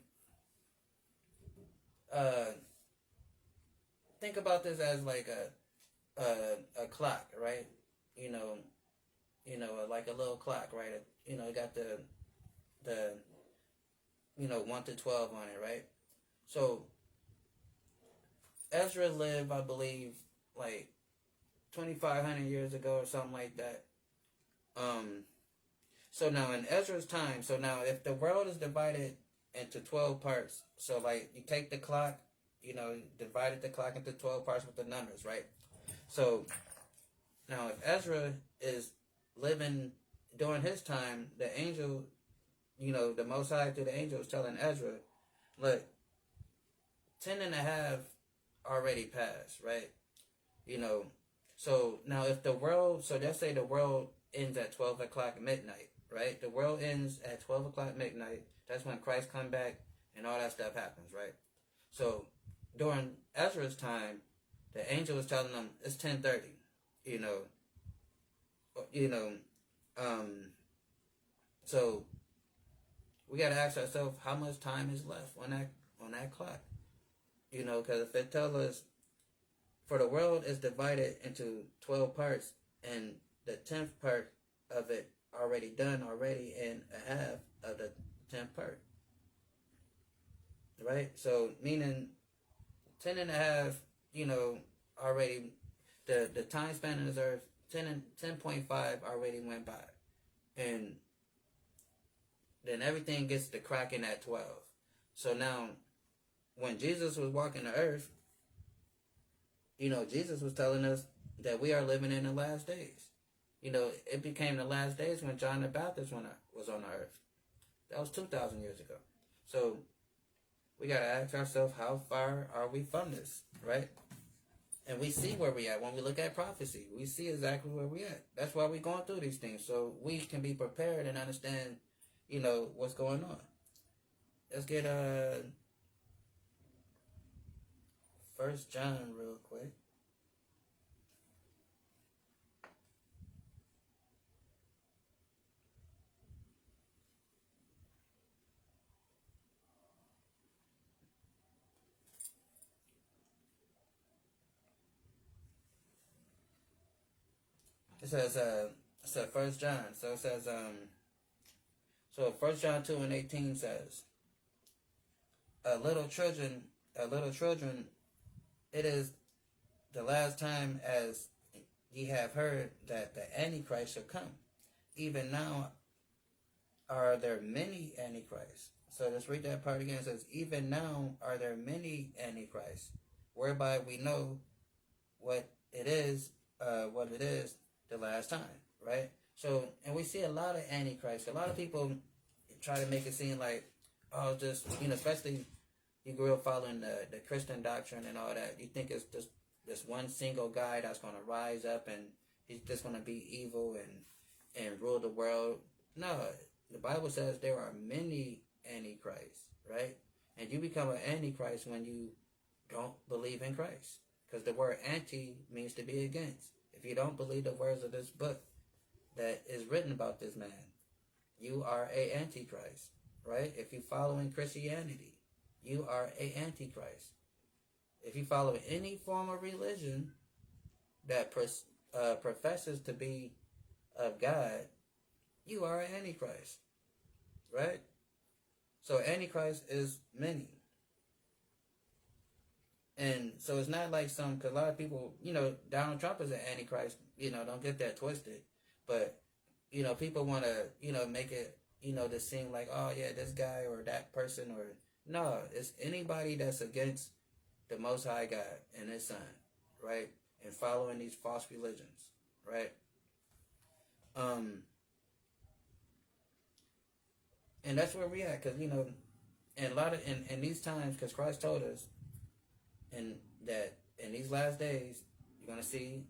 think about this as like a clock, right? Like a little clock, right? It got the 1 to 12 on it, right? So Ezra lived, I believe, like 2,500 years ago or something like that. So now in Ezra's time, so now if the world is divided into 12 parts, so like you take the clock, divided the clock into 12 parts with the numbers, right? So now if Ezra is living during his time, the angel, the Most High through the angel is telling Ezra, look, 10 and a half already passed, right? So now if the world, so let's say the world ends at 12 o'clock midnight, right? The world ends at 12 o'clock midnight. That's when Christ come back and all that stuff happens, right? So during Ezra's time, the angel was telling them it's 10:30, you know, so we got to ask ourselves how much time is left on that clock, because if it tells us for the world is divided into 12 parts and the 10th part of it already done already and a half of the 10th part, right? So meaning 10 and a half, already the time span on this earth 10.5 already went by, and then everything gets to cracking at 12. So now when Jesus was walking the earth, Jesus was telling us that we are living in the last days. It became the last days when John the Baptist was on the earth. That was 2,000 years ago. So we got to ask ourselves, how far are we from this, right? And we see where we at when we look at prophecy. We see exactly where we at. That's why we're going through these things, so we can be prepared and understand, what's going on. Let's get 1 John real quick. It says 1 John. So it says so 1 John 2:18 says, little children, it is the last time, as ye have heard that the Antichrist shall come. Even now are there many Antichrists. So let's read that part again. It says, even now are there many Antichrists, whereby we know what it is the last time, right? So, and we see a lot of Antichrists. A lot of people try to make it seem like, oh, just, especially you grew up following the Christian doctrine and all that. You think it's just this one single guy that's going to rise up and he's just going to be evil and rule the world. No, the Bible says there are many Antichrists, right? And you become an Antichrist when you don't believe in Christ. Because the word anti means to be against. If you don't believe the words of this book that is written about this man, you are a Antichrist, right? If you follow in Christianity, you are a Antichrist. If you follow any form of religion that professes to be of God, you are an Antichrist, right? So Antichrist is many. And so it's not like because a lot of people, Donald Trump is an Antichrist, don't get that twisted. But, people want to, make it, to seem like, oh yeah, this guy or that person or, no, it's anybody that's against the Most High God and His Son, right? And following these false religions, right? And that's where we at, because, and a lot of, in these times, because Christ told us, and that in these last days, you're going to see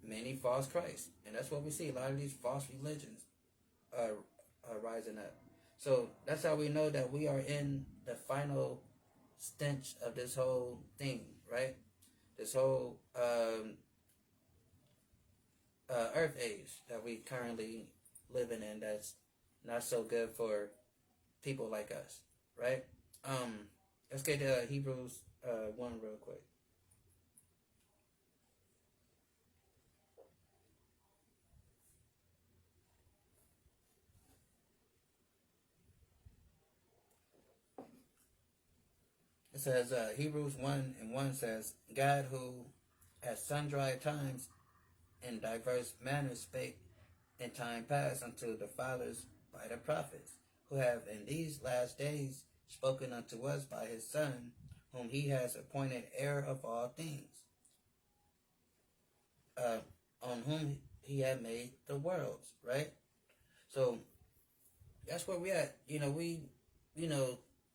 many false Christs. And that's what we see. A lot of these false religions are rising up. So that's how we know that we are in the final stench of this whole thing, right? This whole earth age that we currently living in, that's not so good for people like us, right? Let's get to Hebrews 1 real quick. It says, Hebrews 1 and 1 says, God who at sundry times in diverse manners spake in time past unto the fathers by the prophets, who have in these last days spoken unto us by his Son, whom he has appointed heir of all things, on whom he had made the worlds, right? So that's where we at.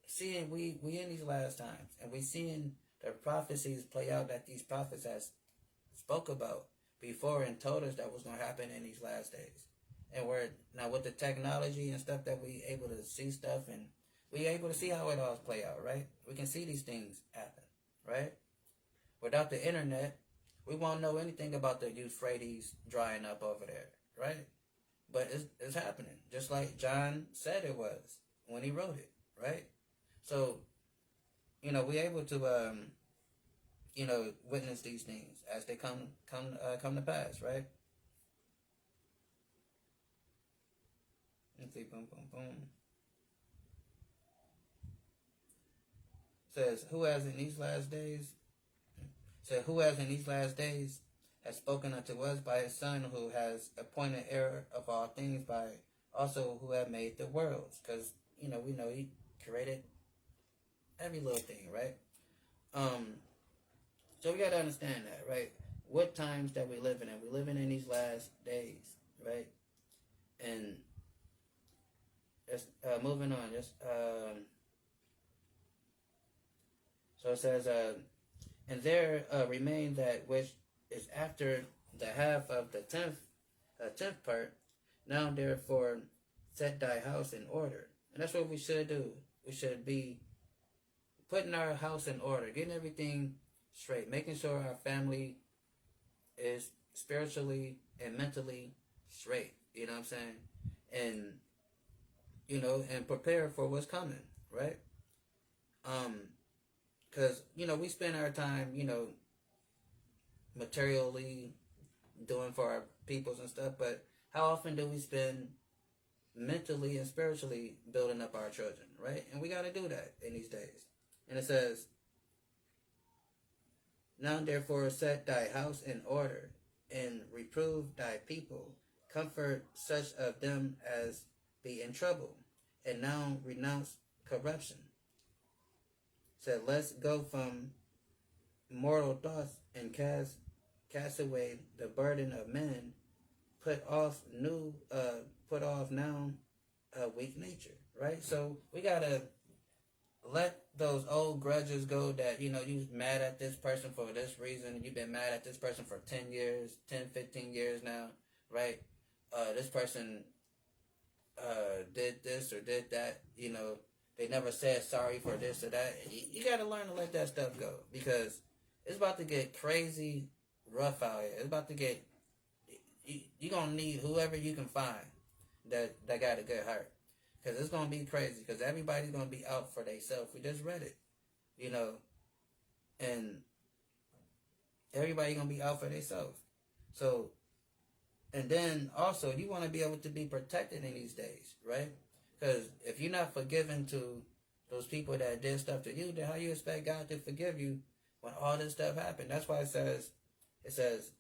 Seeing we in these last times, and we seeing the prophecies play out that these prophets has spoke about before and told us that was going to happen in these last days. And we're now with the technology and stuff that we able to see stuff, and we able to see how it all play out, right? We can see these things happen, right? Without the internet, we won't know anything about the Euphrates drying up over there, right? But it's happening, just like John said it was when he wrote it, right? So, we're able to, witness these things as they come to pass, right? Let's see, boom, boom, boom. Says, who has in these last days has spoken unto us by his Son, who has appointed heir of all things, by also who have made the worlds. Because, we know he created every little thing, right? So we got to understand that, right? What times that we living in? We're living in these last days, right? And just moving on, so it says, and there remain that which is after the half of the tenth part. Now therefore set thy house in order. And that's what we should do. We should be putting our house in order, getting everything straight, making sure our family is spiritually and mentally straight. You know what I'm saying? And and prepare for what's coming, right? Because we spend our time, materially doing for our peoples and stuff, but how often do we spend mentally and spiritually building up our children, right? And we got to do that in these days. And it says, now therefore set thy house in order, and reprove thy people, comfort such of them as be in trouble, and now renounce corruption. Said, let's go from mortal thoughts and cast away the burden of men, put off now a weak nature, right? So we gotta let those old grudges go that, you mad at this person for this reason. You've been mad at this person for 10 years, 10, 15 years now, right? This person did this or did that, they never said sorry for this or that. You got to learn to let that stuff go, because it's about to get crazy rough out here. It's about to get, you're going to need whoever you can find that got a good heart. Because it's going to be crazy, because everybody's going to be out for themselves. We just read it, and everybody's going to be out for themselves. So, and then also you want to be able to be protected in these days, right? Because if you're not forgiving to those people that did stuff to you, then how you expect God to forgive you when all this stuff happened? That's why it says,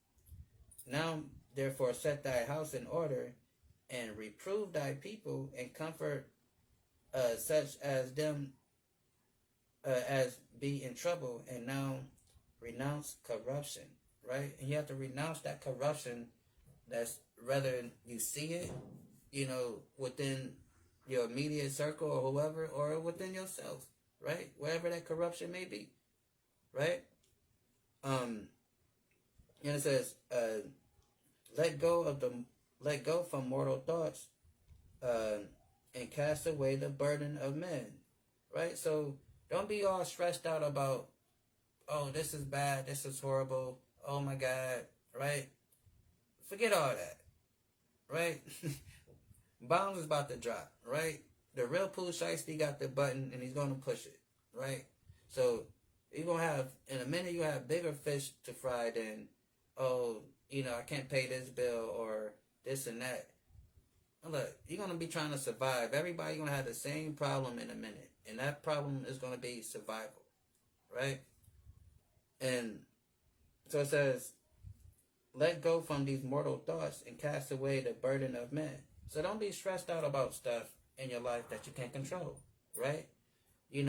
now therefore set thy house in order, and reprove thy people, and comfort such as them as be in trouble, and now renounce corruption, right? And you have to renounce that corruption. That's whether you see it, within your immediate circle or whoever, or within yourself, right? Wherever that corruption may be, right? And it says, let go from mortal thoughts, uh, and cast away the burden of men, right? So don't be all stressed out about, oh, this is bad, this is horrible, oh my God, right? Forget all that, right? Bomb is about to drop, right? The real Pooh Shiesty got the button and he's going to push it, right? So you're going to have, in a minute, you have bigger fish to fry than, oh, I can't pay this bill or this and that. Look, you're going to be trying to survive. Everybody's going to have the same problem in a minute. And that problem is going to be survival, right? And so it says, let go from these mortal thoughts and cast away the burden of men. So don't be stressed out about stuff in your life that you can't control, right? Do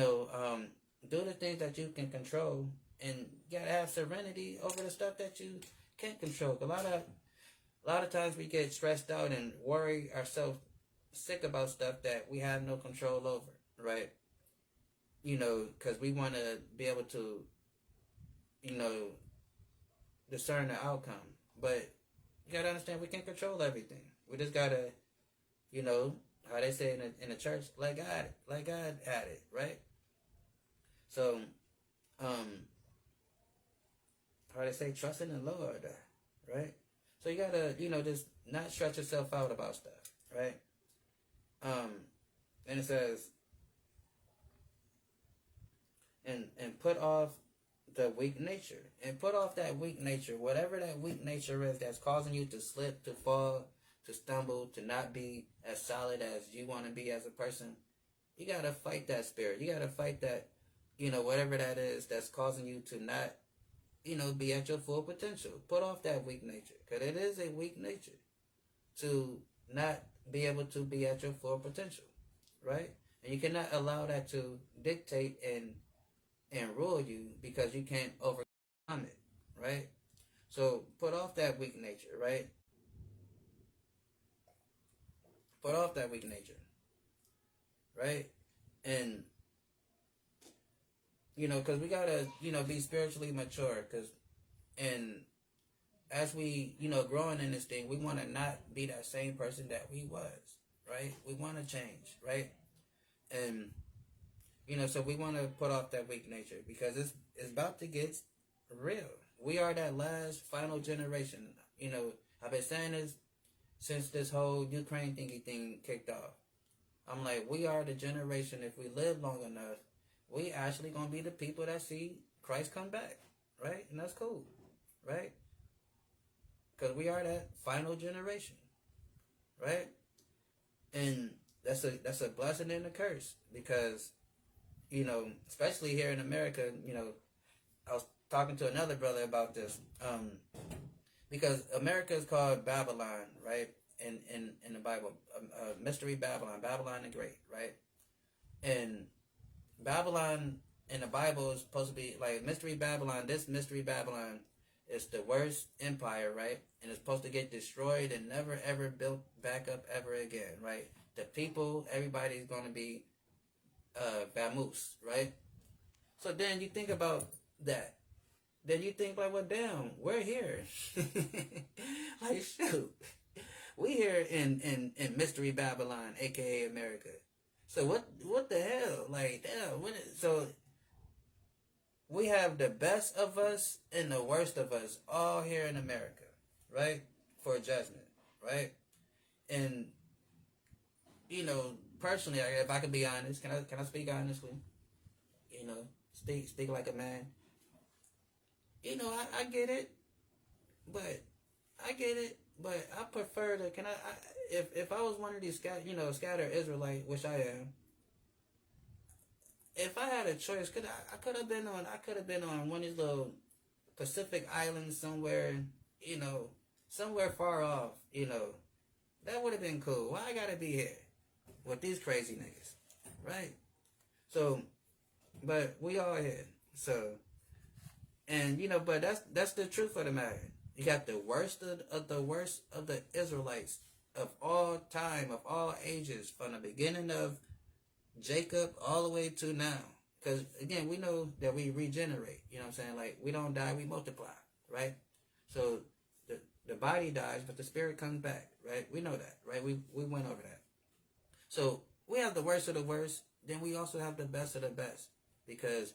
the things that you can control, and you gotta have serenity over the stuff that you can't control. A lot of times we get stressed out and worry ourselves sick about stuff that we have no control over, right? Because we want to be able to, discern the outcome. But you gotta understand we can't control everything. We just gotta, how they say in the church, let God at it, right? So, how they say, trust in the Lord, right? So you gotta, just not stress yourself out about stuff, right? And it says, and put off the weak nature, and put off that weak nature, whatever that weak nature is that's causing you to slip, to fall, to stumble, to not be as solid as you want to be as a person. You gotta fight that spirit. You gotta fight that, whatever that is that's causing you to not, be at your full potential. Put off that weak nature, because it is a weak nature to not be able to be at your full potential, right? And you cannot allow that to dictate and rule you, because you can't overcome it, right? So put off that weak nature, right? Put off that weak nature, right? And because we gotta, be spiritually mature, and as we, growing in this thing, we want to not be that same person that we was, right? We want to change, right? And so we want to put off that weak nature, because it's about to get real. We are that last final generation. I've been saying this since this whole Ukraine thing kicked off. I'm like, we are the generation, if we live long enough, we actually going to be the people that see Christ come back, right? And that's cool, right? Because we are that final generation, right? And that's a blessing and a curse, because, especially here in America, I was talking to another brother about this, because America is called Babylon, right? In the Bible, Mystery Babylon, Babylon the Great, right? And Babylon in the Bible is supposed to be like Mystery Babylon. This Mystery Babylon is the worst empire, right? And it's supposed to get destroyed and never ever built back up ever again, right? The people, everybody's going to be vamoose, right? So then you think about that. Then you think like, well, damn, we're here. Like, shoot. We here in Mystery Babylon, aka America. So what the hell? Like, damn, so we have the best of us and the worst of us all here in America, right? For judgment, right? And personally, if I could be honest, can I speak honestly? Speak like a man. I get it, but I get it, but I prefer to. Can I if I was one of these scattered Israelite, which I am, if I had a choice, I could have been on one of these little Pacific islands somewhere, somewhere far off, that would have been cool. Why I gotta be here with these crazy niggas, right? So, but we all here, so, and but that's the truth of the matter. You got the worst of the worst of the Israelites of all time, of all ages, from the beginning of Jacob all the way to now. Because again, we know that we regenerate. You know what I'm saying? Like, we don't die, we multiply, right? So the body dies, but the spirit comes back, right? We know that, right? We went over that. So we have the worst of the worst. Then we also have the best of the best, because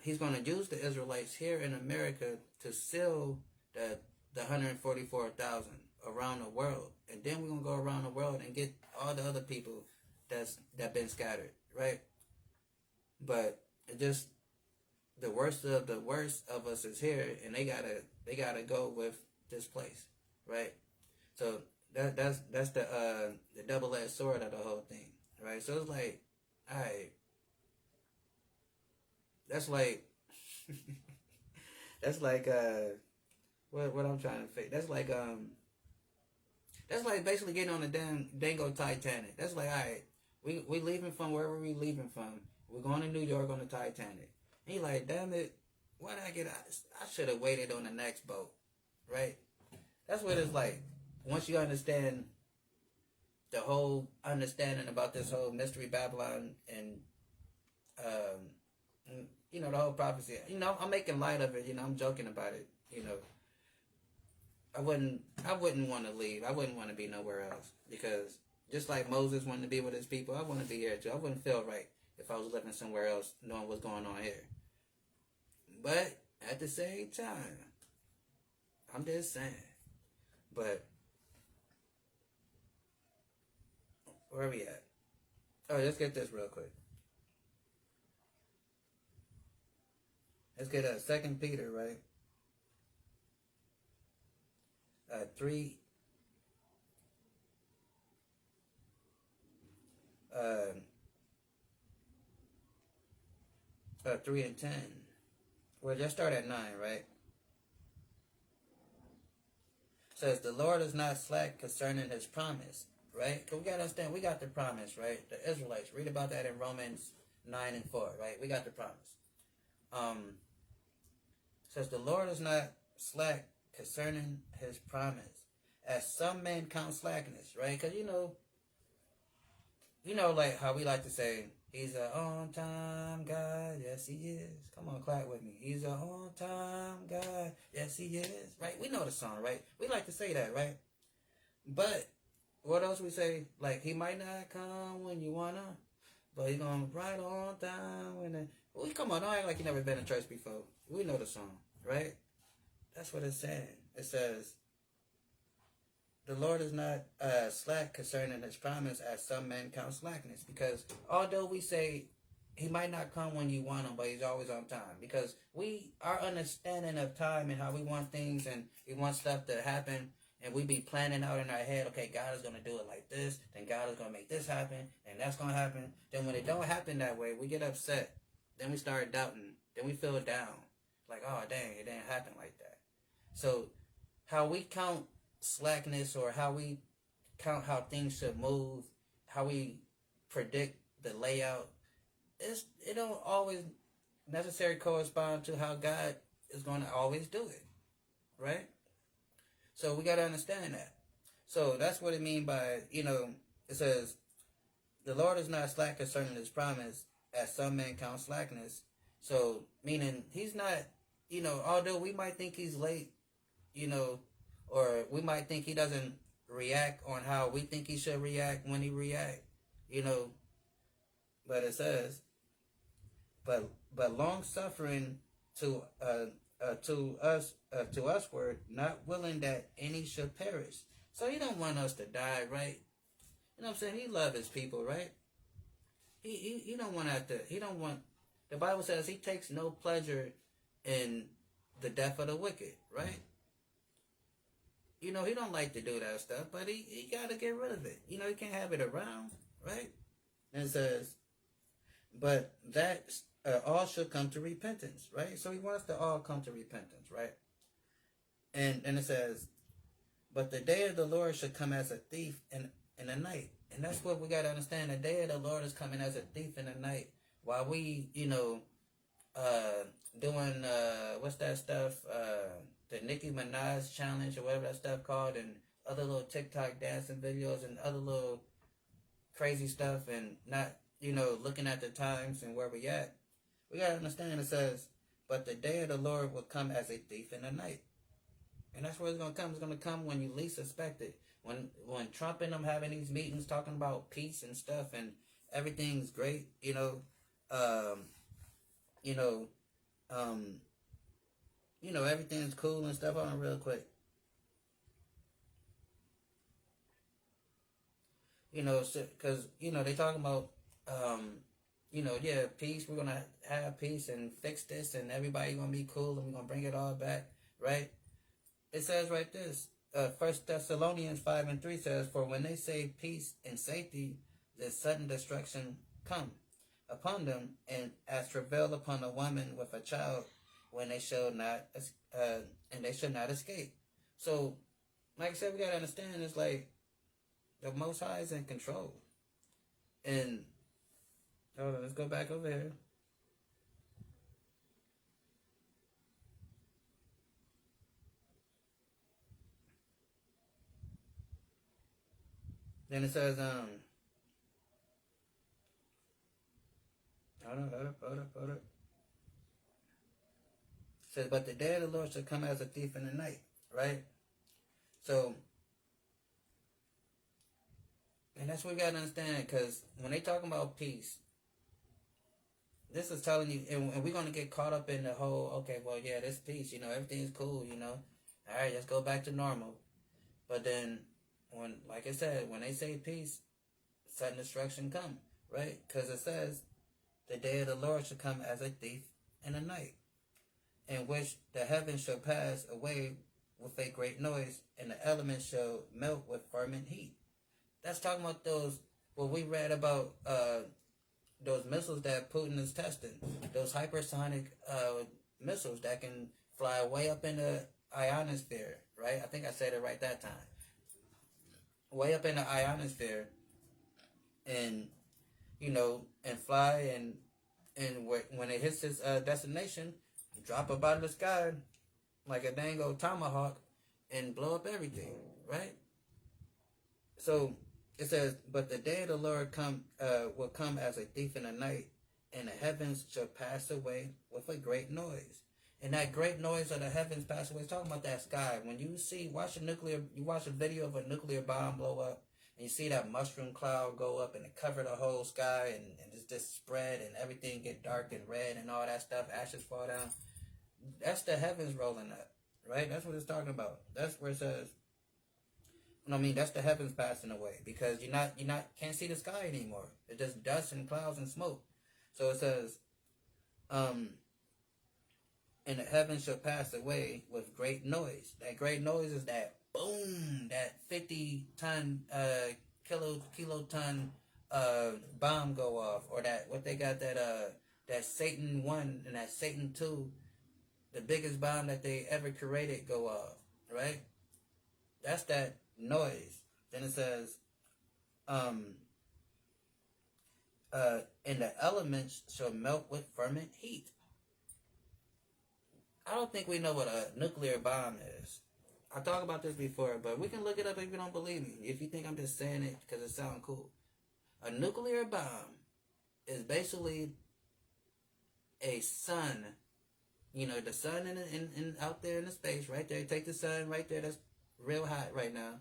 he's going to use the Israelites here in America to seal the 144,000 around the world, and then we're gonna go around the world and get all the other people that been scattered, right? But it just, the worst of the worst of us is here, and they gotta go with this place, right? So that's the double-edged sword of the whole thing, right? So it's like, all right, that's like that's like what I'm trying to fix. That's like basically getting on the dango Titanic. That's like, all right, we leaving from wherever we leaving from. We're going to New York on the Titanic. And you're like, damn it, why did I get out? I should have waited on the next boat, right? That's what it's like. Once you understand the whole understanding about this whole mystery Babylon and the whole prophecy. I'm making light of it. I'm joking about it. I wouldn't want to leave. I wouldn't want to be nowhere else, because just like Moses wanted to be with his people, I want to be here too. I wouldn't feel right if I was living somewhere else, knowing what's going on here. But at the same time, I'm just saying. But where are we at? Oh, let's get this real quick. Let's get 2 Peter, right? 3 3 and 10. Well, just start at 9, right? Says the Lord is not slack concerning his promise, right? Because we got to understand, we got the promise, right? The Israelites, read about that in Romans 9 and 4, right? We got the promise. Says the Lord is not slack concerning his promise, as some men count slackness, right? Because like how we like to say, he's an on-time God. Yes, he is. Come on, clap with me. He's an on-time God. Yes, he is. Right? We know the song, right? We like to say that, right? But what else we say? Like, he might not come when you wanna, but he's gonna right on time when come on, don't act like you never been in church before. We know the song, right? That's what it's saying. It says, the Lord is not slack concerning his promise, as some men count slackness. Because although we say he might not come when you want him, but he's always on time. Because our understanding of time and how we want things and we want stuff to happen, and we be planning out in our head, okay, God is going to do it like this, then God is going to make this happen, and that's going to happen. Then when it don't happen that way, we get upset. Then we start doubting. Then we feel down. Like, oh, dang, it didn't happen like that. So how we count slackness, or how we count how things should move, how we predict the layout, it don't always necessarily correspond to how God is going to always do it, right? So we got to understand that. So that's what it means by, it says, the Lord is not slack concerning his promise, as some men count slackness. So, meaning he's not, although we might think he's late, or we might think he doesn't react on how we think he should react when he react, but it says, but long suffering to usward, not willing that any should perish. So he don't want us to die, right? You know what I'm saying? He loves his people, right? He don't want the Bible says he takes no pleasure in the death of the wicked, right? he don't like to do that stuff, but he got to get rid of it. He can't have it around, right? And it says, but that all should come to repentance, right? So he wants to all come to repentance, right? And it says, but the day of the Lord should come as a thief in the night. And that's what we got to understand. The day of the Lord is coming as a thief in the night. While we, doing, what's that stuff? The Nicki Minaj challenge or whatever that stuff called, and other little TikTok dancing videos and other little crazy stuff, and not, looking at the times and where we at. We got to understand, it says, but the day of the Lord will come as a thief in the night. And that's where it's going to come. It's going to come when you least expect it. When Trump and them having these meetings talking about peace and stuff and everything's great, everything's cool and stuff. Hold on real quick. Because, they talking about, peace. We're going to have peace and fix this and everybody going to be cool and we're going to bring it all back, right? It says right this, 1 Thessalonians 5:3 says, for when they say peace and safety, the sudden destruction come upon them, and as travail upon a woman with a child, when they shall not, and they should not escape. So, like I said, we gotta understand, it's like the Most High is in control. And hold on, let's go back over here. Then it says, hold up. It says, but the day of the Lord shall come as a thief in the night, right? So, and that's what we got to understand, because when they talking about peace, this is telling you, and we're going to get caught up in the whole, okay, well, yeah, this peace, everything's cool, all right, let's go back to normal. But then, when, like I said, when they say peace, sudden destruction come, right? Because it says, the day of the Lord shall come as a thief in the night, in which the heavens shall pass away with a great noise, and the elements shall melt with fervent heat. That's talking about those, what we read about, those missiles that Putin is testing, those hypersonic missiles that can fly way up in the ionosphere, right? I think I said it right that time. Way up in the ionosphere, and and fly, and when it hits its destination, drop up out of the sky like a dang old tomahawk and blow up everything, right? So it says, but the day of the Lord will come as a thief in the night, and the heavens shall pass away with a great noise. And that great noise of the heavens pass away, it's talking about that sky. When you watch a video of a nuclear bomb blow up, and you see that mushroom cloud go up and it cover the whole sky, and it's just spread and everything get dark and red and all that stuff, ashes fall down. That's the heavens rolling up, right? That's what it's talking about. That's where it says, that's the heavens passing away, because you can't see the sky anymore. It's just dust and clouds and smoke. So it says, and the heavens shall pass away with great noise. That great noise is that boom, that 50-ton, kiloton bomb go off, or that what they got, that Satan 1 and that Satan 2, the biggest bomb that they ever created, go off, right? That's that noise. Then it says, and the elements shall melt with fervent heat. I don't think we know what a nuclear bomb is. I talked about this before, but we can look it up if you don't believe me. If you think I'm just saying it because it sounds cool. A nuclear bomb is basically a sun. The sun in out there in the space, right there. Take the sun right there, that's real hot right now.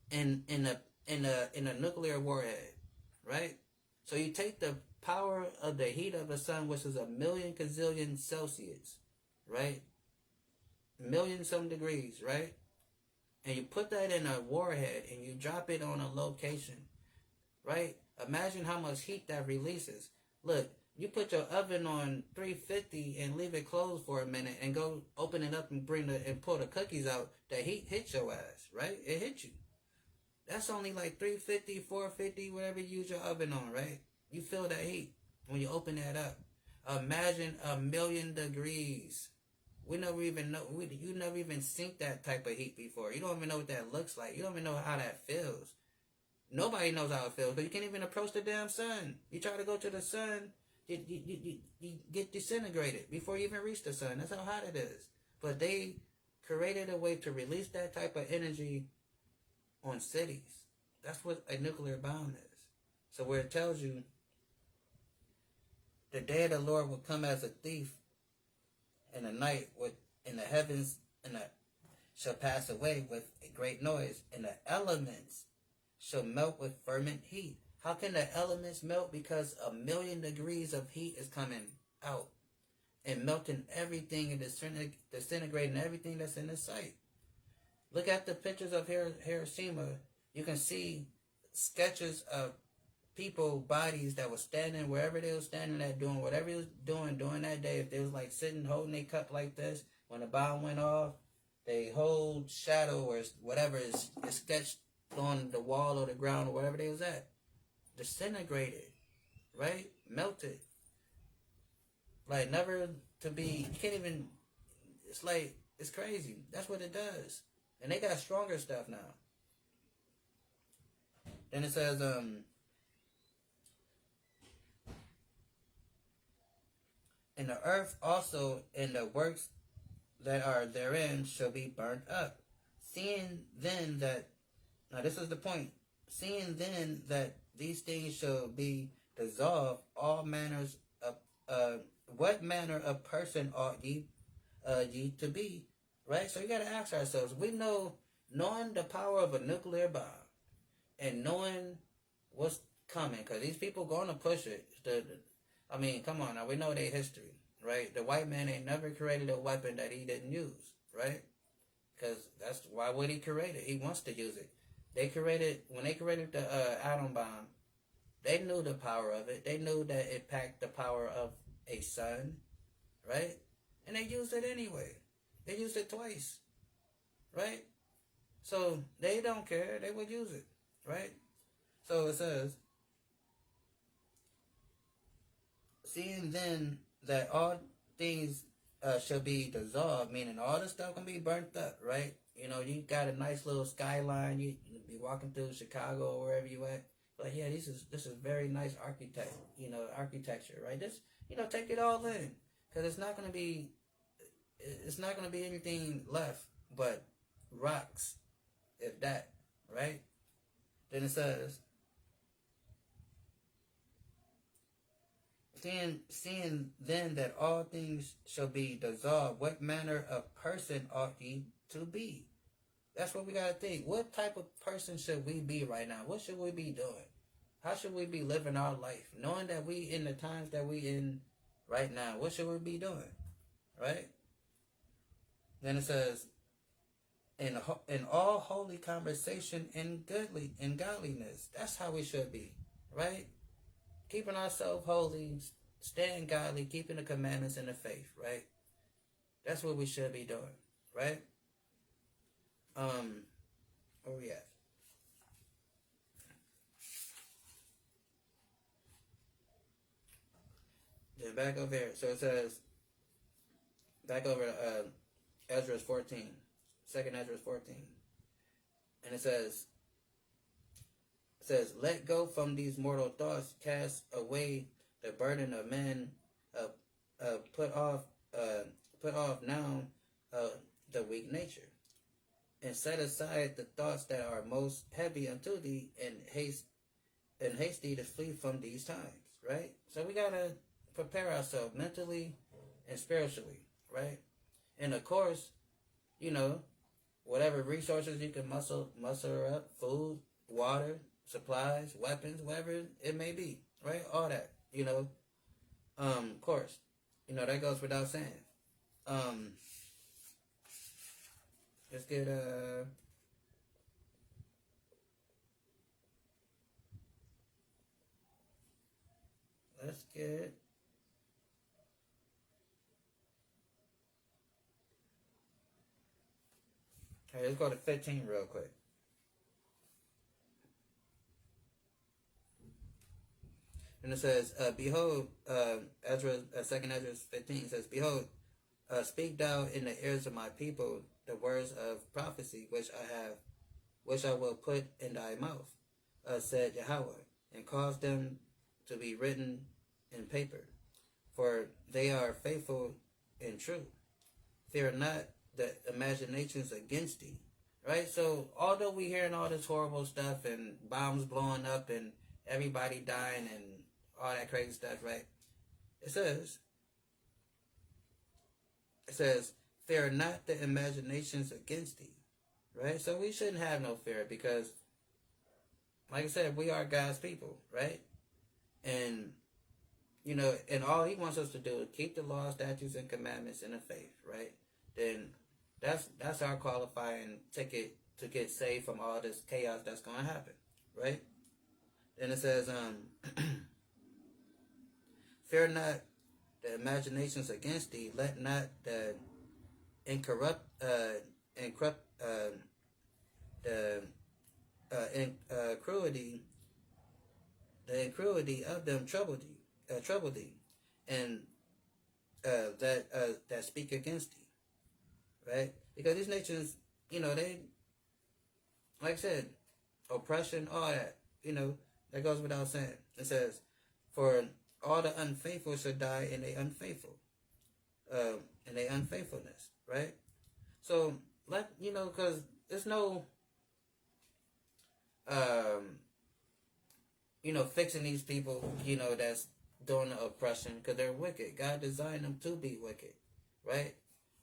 In a nuclear warhead, right? So you take the power of the heat of the sun, which is 1,000,000 gazillion Celsius, right? 1,000,000 some degrees, right? And you put that in a warhead and you drop it on a location, right? Imagine how much heat that releases. Look, You put your oven on 350 and leave it closed for a minute and go open it up and pull the cookies out. The heat hits your ass, right? It hits you. That's only like 350, 450, whatever you use your oven on, right? You feel that heat when you open that up. Imagine 1,000,000 degrees. We never even know. You never even seen that type of heat before. You don't even know what that looks like. You don't even know how that feels. Nobody knows how it feels, but you can't even approach the damn sun. You try to go to the sun, you get disintegrated before you even reach the sun. That's how hot it is. But they created a way to release that type of energy on cities. That's what a nuclear bomb is. So where it tells you the day of the Lord will come as a thief, and the night in the heavens shall pass away with a great noise, and the elements shall melt with fervent heat. How can the elements melt? Because 1,000,000 degrees of heat is coming out and melting everything and disintegrating everything that's in the sight. Look at the pictures of Hiroshima. You can see sketches of people, bodies that were standing wherever they were standing at, doing whatever they was doing during that day. If they was like sitting, holding their cup like this, when the bomb went off, they whole shadow or whatever is sketched on the wall or the ground or wherever they was at. Disintegrated, right? Melted. Like never to be, you can't even, it's like, it's crazy. That's what it does. And they got stronger stuff now. Then it says, and the earth also and the works that are therein shall be burnt up. Seeing then that, now this is the point, seeing then that these things shall be dissolved, all manners of, what manner of person ought ye to be, right? So you got to ask ourselves, we know, knowing the power of a nuclear bomb and knowing what's coming, because these people going to push it. I mean, come on now, we know their history, right? The white man ain't never created a weapon that he didn't use, right? Because that's why would he create it? He wants to use it. When they created the atom bomb, they knew the power of it. They knew that it packed the power of a sun, right? And they used it anyway. They used it twice, right? So they don't care. They would use it, right? So it says, seeing then that all things shall be dissolved, meaning all the stuff can be burnt up, right? You know, you got a nice little skyline. You be walking through Chicago or wherever you at. Like, yeah, this is very nice architecture, right? This, take it all in, because it's not gonna be anything left but rocks, if that, right? Then it says, seeing then that all things shall be dissolved, what manner of person ought ye to be? That's what we gotta think. What type of person should we be right now? What should we be doing? How should we be living our life? Knowing that we in the times that we in right now, what should we be doing? Right? Then it says, in all holy conversation and godliness. That's how we should be, right? Keeping ourselves holy, staying godly, keeping the commandments and the faith, right? That's what we should be doing, right? Where we at? Then back over here. So it says, back over to Ezra's 14. 2nd Ezra's 14. And it says, let go from these mortal thoughts, cast away the burden of men, put off now the weak nature, and set aside the thoughts that are most heavy unto thee, and haste thee to flee from these times, right? So we gotta prepare ourselves mentally and spiritually, right? And of course, whatever resources you can muster up, food, water, supplies, weapons, whatever it may be, right? All that, of course, that goes without saying. Let's get All right, let's go to 15 real quick. And it says, behold, Ezra, 2nd Ezra 15 says, behold, speak thou in the ears of my people the words of prophecy which I will put in thy mouth, said Yahweh, and cause them to be written in paper, for they are faithful and true. Fear not the imaginations against thee. Right? So although we hearing all this horrible stuff and bombs blowing up and everybody dying and all that crazy stuff, right? It says, fear not the imaginations against thee. Right? So we shouldn't have no fear because, like I said, we are God's people, right? And, and all he wants us to do is keep the law, statutes, and commandments in the faith, right? Then that's our qualifying ticket to get saved from all this chaos that's going to happen, right? Then it says, fear not the imaginations against thee, let not the cruelty of them trouble thee, and that speak against thee, right? Because these nations, they, like I said, oppression, all that, that goes without saying. It says, for all the unfaithful shall die in a unfaithfulness, right? So because there's no fixing these people, that's doing the oppression because they're wicked. God designed them to be wicked, right?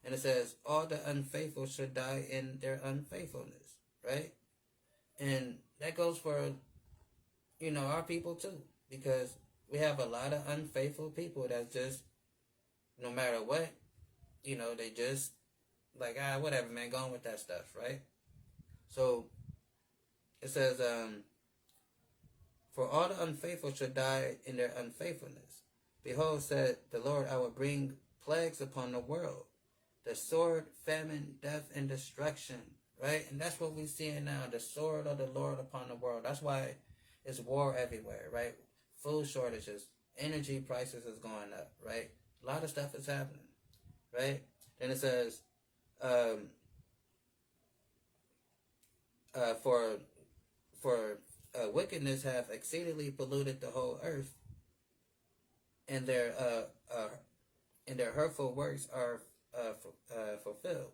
And it says, all the unfaithful should die in their unfaithfulness, right? And that goes for, our people too, because we have a lot of unfaithful people that just, no matter what, they just like, whatever, man, going with that stuff, right? So it says, for all the unfaithful should die in their unfaithfulness. Behold, said the Lord, I will bring plagues upon the world, the sword, famine, death, and destruction, right? And that's what we're seeing now, the sword of the Lord upon the world. That's why it's war everywhere, right? Food shortages, energy prices is going up, right? A lot of stuff is happening, right? Then it says, for wickedness have exceedingly polluted the whole earth, and their hurtful works are fulfilled.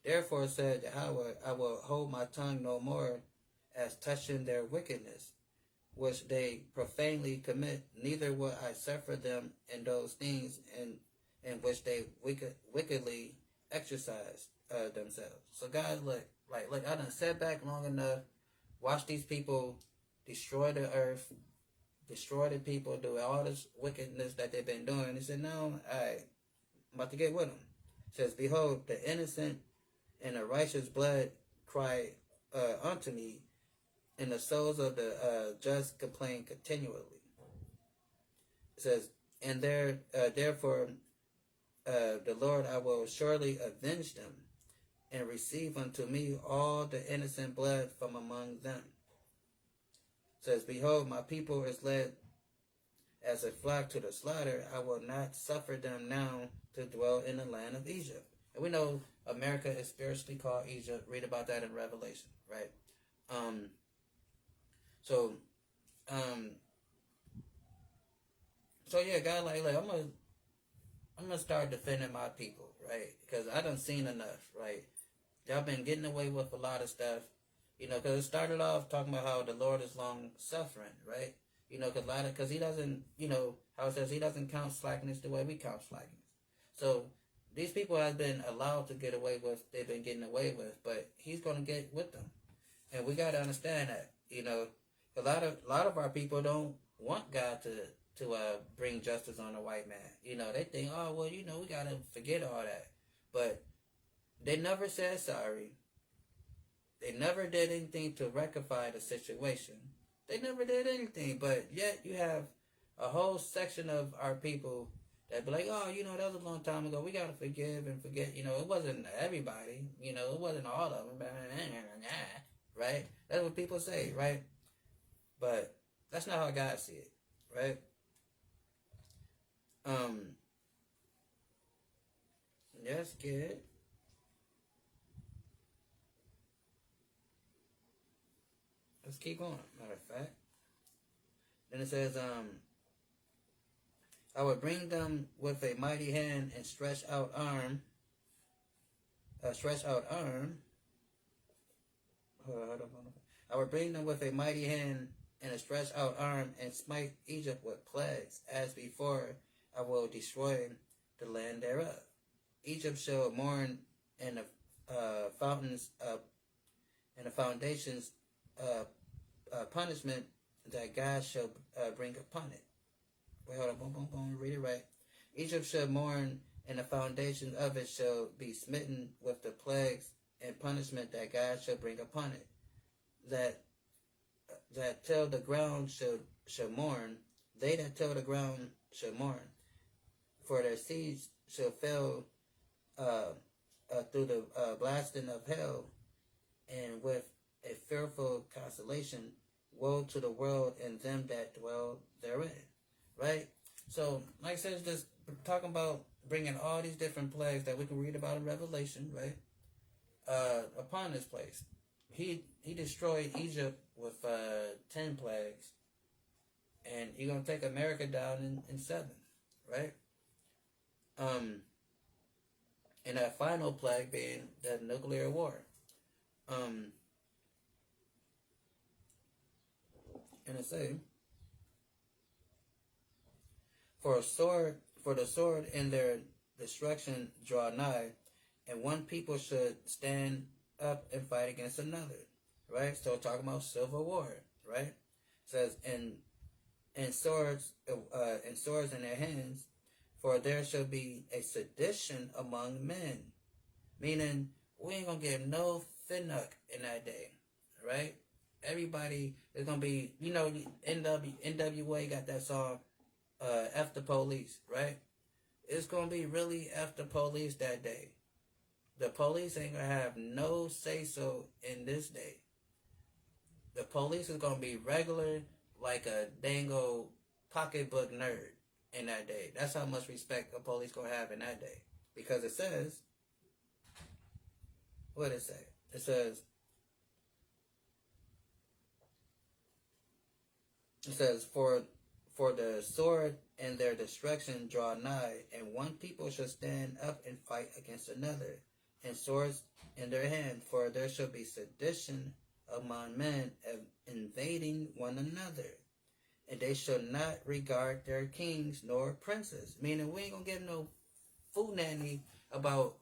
Therefore said Yahweh, I will hold my tongue no more as touching their wickedness, which they profanely commit, neither will I suffer them in those things in which they wickedly exercise themselves. So God, look, I done sat back long enough, watch these people destroy the earth, destroy the people, do all this wickedness that they've been doing. He said, no, I'm about to get with them. It says, behold, the innocent and the righteous blood cry unto me, and the souls of the just complain continually. It says, and therefore the Lord, I will surely avenge them, and receive unto me all the innocent blood from among them. It says, behold, my people is led as a flock to the slaughter. I will not suffer them now to dwell in the land of Egypt. And we know America is spiritually called Egypt. Read about that in Revelation, right? So yeah, God, like I'm gonna start defending my people, right? Because I done seen enough, right? Y'all been getting away with a lot of stuff, because it started off talking about how the Lord is long suffering, right? Because he doesn't, how it says he doesn't count slackness the way we count slackness. So these people have been allowed to get away with, they've been getting away with, but he's going to get with them. And we got to understand that, a lot of our people don't want God to bring justice on a white man. They think, oh, well, we got to forget all that. But they never said sorry. They never did anything to rectify the situation. They never did anything, but yet you have a whole section of our people They'd be like, oh, that was a long time ago. We gotta forgive and forget. It wasn't everybody. It wasn't all of them. Right? That's what people say, right? But that's not how God see it, right? That's good. Let's keep going. Matter of fact. Then it says, I would bring them with a mighty hand and stretched out arm. I would bring them with a mighty hand and a stretched out arm and smite Egypt with plagues, as before I will destroy the land thereof. Egypt shall mourn in the fountains and the foundations punishment that God shall bring upon it. Wait, hold on, boom, read it right. Egypt shall mourn, and the foundations of it shall be smitten with the plagues and punishment that God shall bring upon it. That till the ground shall mourn, they that till the ground shall mourn, for their seeds shall fail through the blasting of hell, and with a fearful consolation, woe to the world and them that dwell therein. Right? So, like I said, just talking about bringing all these different plagues that we can read about in Revelation, right? Upon this place. He destroyed Egypt with 10 plagues, and he's going to take America down in 7, right? And that final plague being the nuclear war. And it says, for the sword in their destruction draw nigh, and one people should stand up and fight against another. Right? So talking about civil war, right? It says and swords in their hands, for there shall be a sedition among men. Meaning we ain't gonna get no finnuck in that day. Right? Everybody is gonna be, NWA got that song, F the police, right? It's gonna be really F the police that day. The police ain't gonna have no say-so in this day. The police is gonna be regular, like a dango pocketbook nerd in that day. That's how much respect the police gonna have in that day. Because it says, what did it say? It says, for the sword and their destruction draw nigh, and one people shall stand up and fight against another, and swords in their hand, for there shall be sedition among men, invading one another, and they shall not regard their kings nor princes. Meaning we ain't gonna get no fool nanny about,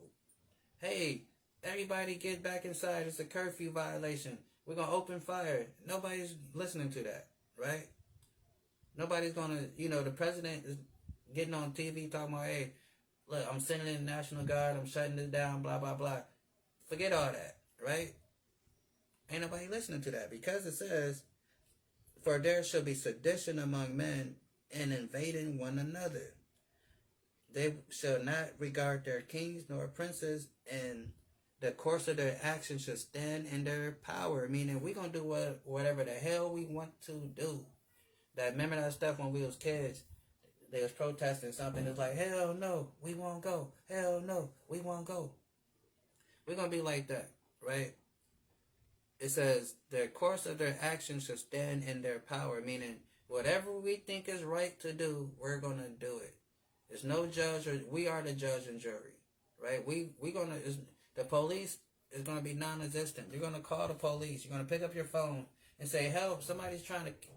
hey, everybody get back inside, it's a curfew violation, we're gonna open fire. Nobody's listening to that, right? Nobody's gonna, the president is getting on TV talking about, hey, look, I'm sending in the National Guard, I'm shutting this down, blah, blah, blah. Forget all that, right? Ain't nobody listening to that, because it says, for there shall be sedition among men and invading one another. They shall not regard their kings nor princes, and the course of their actions shall stand in their power. Meaning we gonna do whatever the hell we want to do. Remember that stuff when we was kids? They was protesting something. It's like, hell no, we won't go. Hell no, we won't go. We're going to be like that, right? It says, their course of their actions shall stand in their power. Meaning, whatever we think is right to do, we're going to do it. There's no judge, or we are the judge and jury, right? The police is going to be non-existent. You're going to call the police. You're going to pick up your phone and say, help,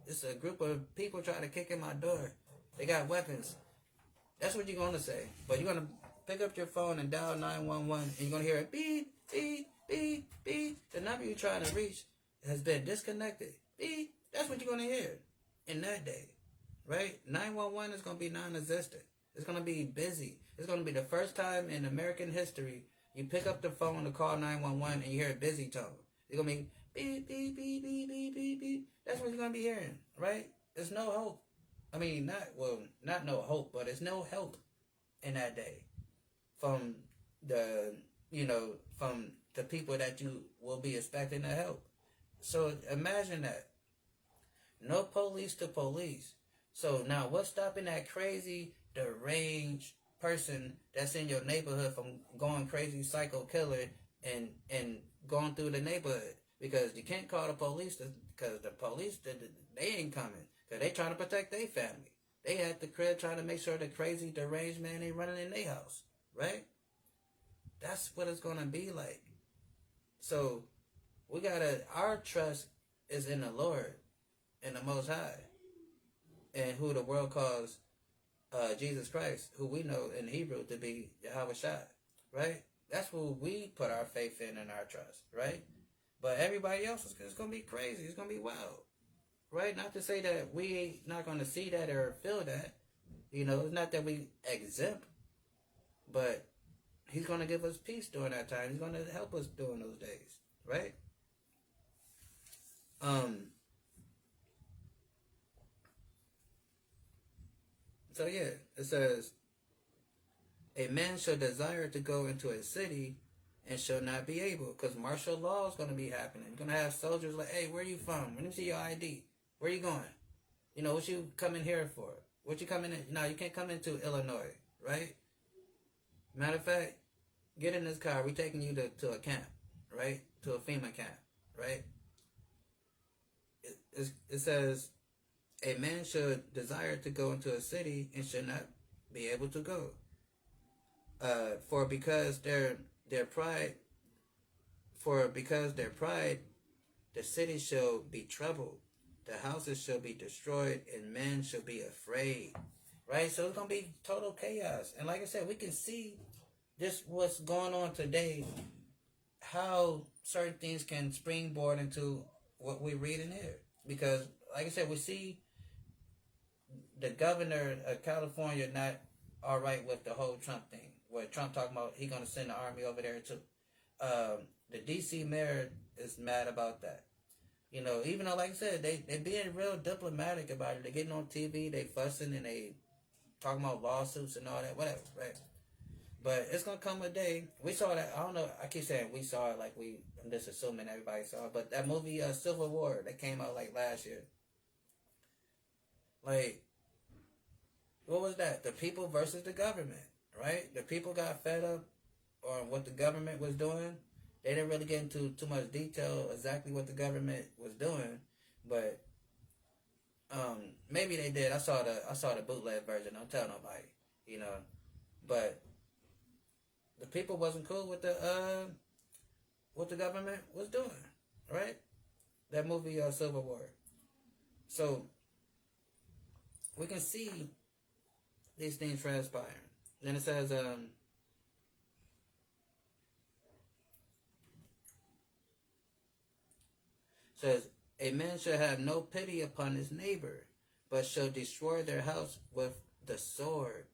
it's a group of people trying to kick in my door. They got weapons. That's what you're going to say. But you're going to pick up your phone and dial 911, and you're going to hear it beep, beep, beep, beep. The number you're trying to reach has been disconnected. Beep. That's what you're going to hear in that day, right? 911 is going to be non-existent. It's going to be busy. It's going to be the first time in American history you pick up the phone to call 911 and you hear a busy tone. It's going to be beep, beep, beep, beep, beep, beep, beep. That's what you're going to be hearing, right? There's no hope. I mean, not no hope, but it's no help. in that day from the from the people that you will be expecting to help. So imagine that. No police to police. So now what's stopping that crazy, deranged person that's in your neighborhood from going crazy psycho killer and going through the neighborhood? Because you can't call the police because the police, they ain't coming. Because they trying to protect their family. They at the crib trying to make sure the crazy deranged man ain't running in their house. Right? That's what it's going to be like. So our trust is in the Lord and the Most High, and who the world calls Jesus Christ, who we know in Hebrew to be Yahweh Shai, right? That's who we put our faith in and our trust, right? But everybody else is going to be crazy. It's going to be wild, right? Not to say that we ain't not going to see that or feel that. It's not that we exempt, but He's going to give us peace during that time. He's going to help us during those days, right? So yeah, it says, a man shall desire to go into a city and shall not be able, because martial law is going to be happening. You're going to have soldiers like, hey, where you from? Let me see your ID. Where you going? What you coming here for? What you coming in? No, you can't come into Illinois, right? Matter of fact, get in this car. We're taking you to a camp, right? To a FEMA camp, right? It says, a man should desire to go into a city and should not be able to go. For because their pride, the city shall be troubled, the houses shall be destroyed, and men shall be afraid. Right? So it's gonna be total chaos. And like I said, we can see just what's going on today, how certain things can springboard into what we read in here. Because like I said, we see the governor of California not all right with the whole Trump thing, where Trump talking about he gonna send the army over there too. The DC mayor is mad about that. Even though, like I said, they being real diplomatic about it. They getting on TV, they fussing and they talking about lawsuits and all that, whatever, right? But it's gonna come a day. We saw that. I don't know. I keep saying we saw it, like I'm just assuming everybody saw it. But that movie, Civil War, that came out like last year. Like, what was that? The people versus the government, right? The people got fed up on what the government was doing. They didn't really get into too much detail exactly what the government was doing, but maybe they did. I saw the bootleg version. Don't tell nobody, But the people wasn't cool with what the government was doing, right? That movie, Civil War. So we can see these things transpiring. Then it says, a man shall have no pity upon his neighbor, but shall destroy their house with the sword,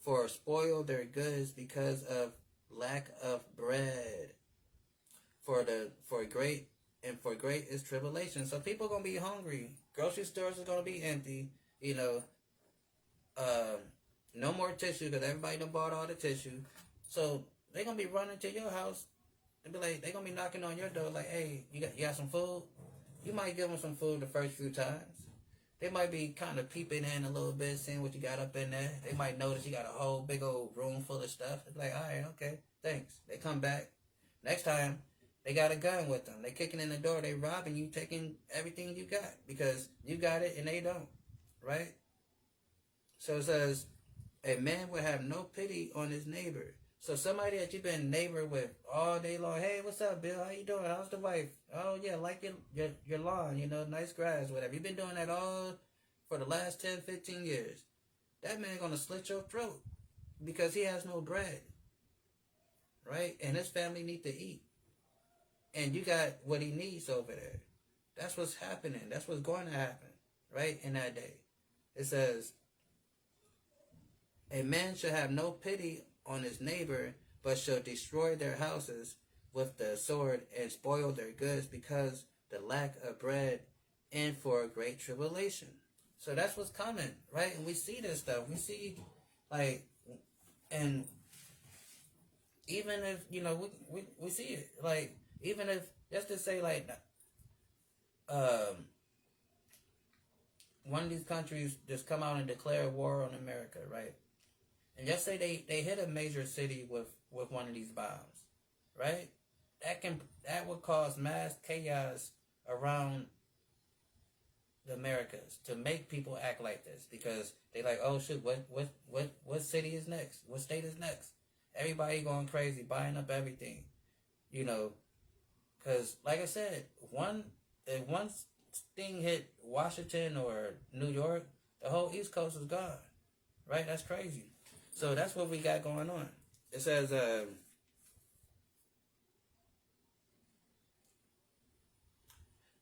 for spoil their goods because of lack of bread. For great is tribulation. So people gonna be hungry. Grocery stores are gonna be empty. No more tissue because everybody done bought all the tissue. So they gonna be running to your house and be like, they gonna be knocking on your door like, hey, you got some food? You might give them some food the first few times. They might be kind of peeping in a little bit, seeing what you got up in there. They might notice you got a whole big old room full of stuff. It's like, all right, okay, thanks. They come back. Next time, they got a gun with them. They kicking in the door. They robbing you, taking everything you got because you got it and they don't, right? So it says, a man will have no pity on his neighbor. So somebody that you've been neighbor with all day long, hey, what's up, Bill? How you doing? How's the wife? Oh, yeah, like your lawn, nice grass, whatever. You've been doing that all for the last 10, 15 years. That man going to slit your throat because he has no bread, right? And his family need to eat. And you got what he needs over there. That's what's happening. That's what's going to happen, right, in that day. It says, a man shall have no pity on his neighbor, but shall destroy their houses with the sword and spoil their goods because the lack of bread and for a great tribulation. So that's what's coming, right? And we see this stuff. We see, like, And even if, we see it, like, even if, just to say, like, um, one of these countries just come out and declare war on America, right? And just say they hit a major city with one of these bombs, right? That would cause mass chaos around the Americas to make people act like this, because they like, oh shoot, what city is next? What state is next? Everybody going crazy, buying up everything, because like I said, if one thing hit Washington or New York, the whole East Coast is gone, right? That's crazy. So that's what we got going on. It says,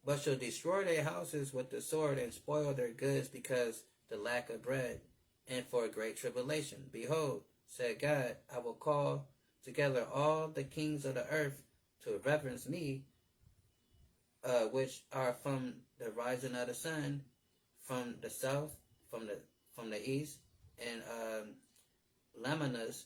but shall destroy their houses with the sword and spoil their goods because the lack of bread, and for a great tribulation. Behold, said God, I will call together all the kings of the earth to reverence me, which are from the rising of the sun, from the south, from the east, and Lamanites,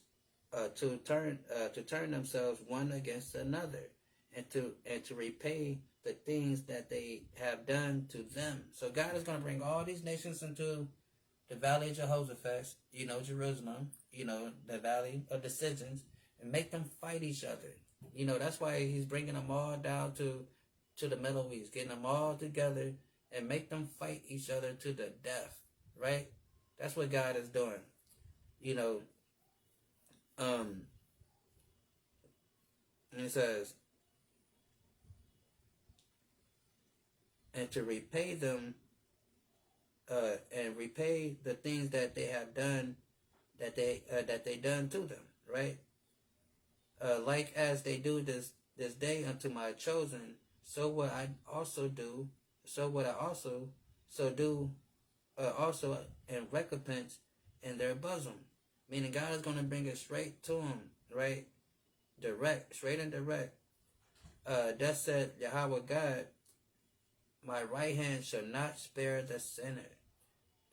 to turn themselves one against another, and to repay the things that they have done to them. So God is going to bring all these nations into the valley of Jehoshaphat, Jerusalem, the valley of decisions, and make them fight each other. That's why he's bringing them all down to the Middle East, getting them all together and make them fight each other to the death, right? That's what God is doing. And it says, and to repay them, and repay the things that they have done, that they done to them, right? Like as they do this day unto my chosen, so what I also do, so do also in recompense in their bosom. Meaning God is going to bring it straight to them, right? Direct, straight and direct. That said Yahweh God, my right hand shall not spare the sinner,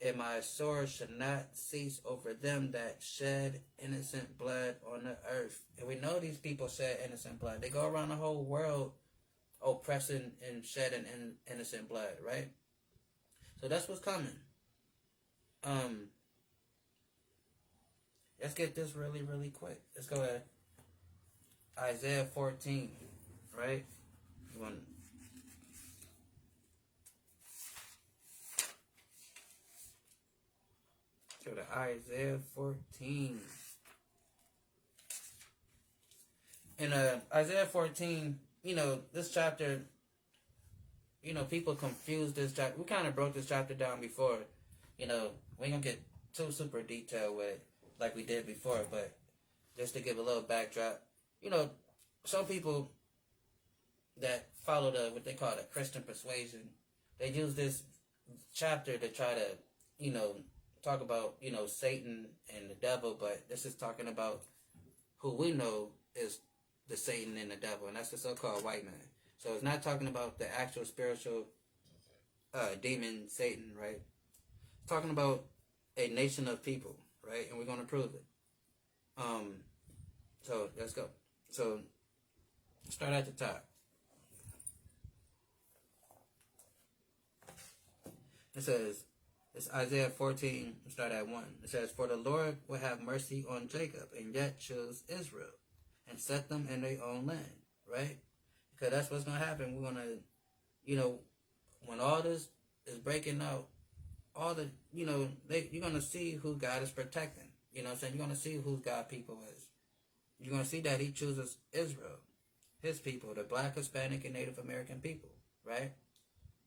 and my sword shall not cease over them that shed innocent blood on the earth. And we know these people shed innocent blood. They go around the whole world oppressing and shedding innocent blood, right? So that's what's coming. Let's get this really, really quick. Let's go to Isaiah 14, right? Go to Isaiah 14. In Isaiah 14, this chapter, people confuse this chapter. We kind of broke this chapter down before. We ain't gonna get too super detailed with it like we did before, but just to give a little backdrop, some people that follow what they call the Christian persuasion, they use this chapter to try to, talk about, Satan and the devil, but this is talking about who we know is the Satan and the devil, and that's the so-called white man. So it's not talking about the actual spiritual demon Satan, right? It's talking about a nation of people, right? And we're going to prove it. So let's go. So start at the top. It says, it's Isaiah 14, start at 1. It says, for the Lord will have mercy on Jacob, and yet choose Israel, and set them in their own land, right? Because that's what's going to happen. We're going to, when all this is breaking out, you're going to see who God is protecting. You know what I'm saying? You're going to see who God people is. You're going to see that he chooses Israel, his people, the Black, Hispanic, and Native American people, right?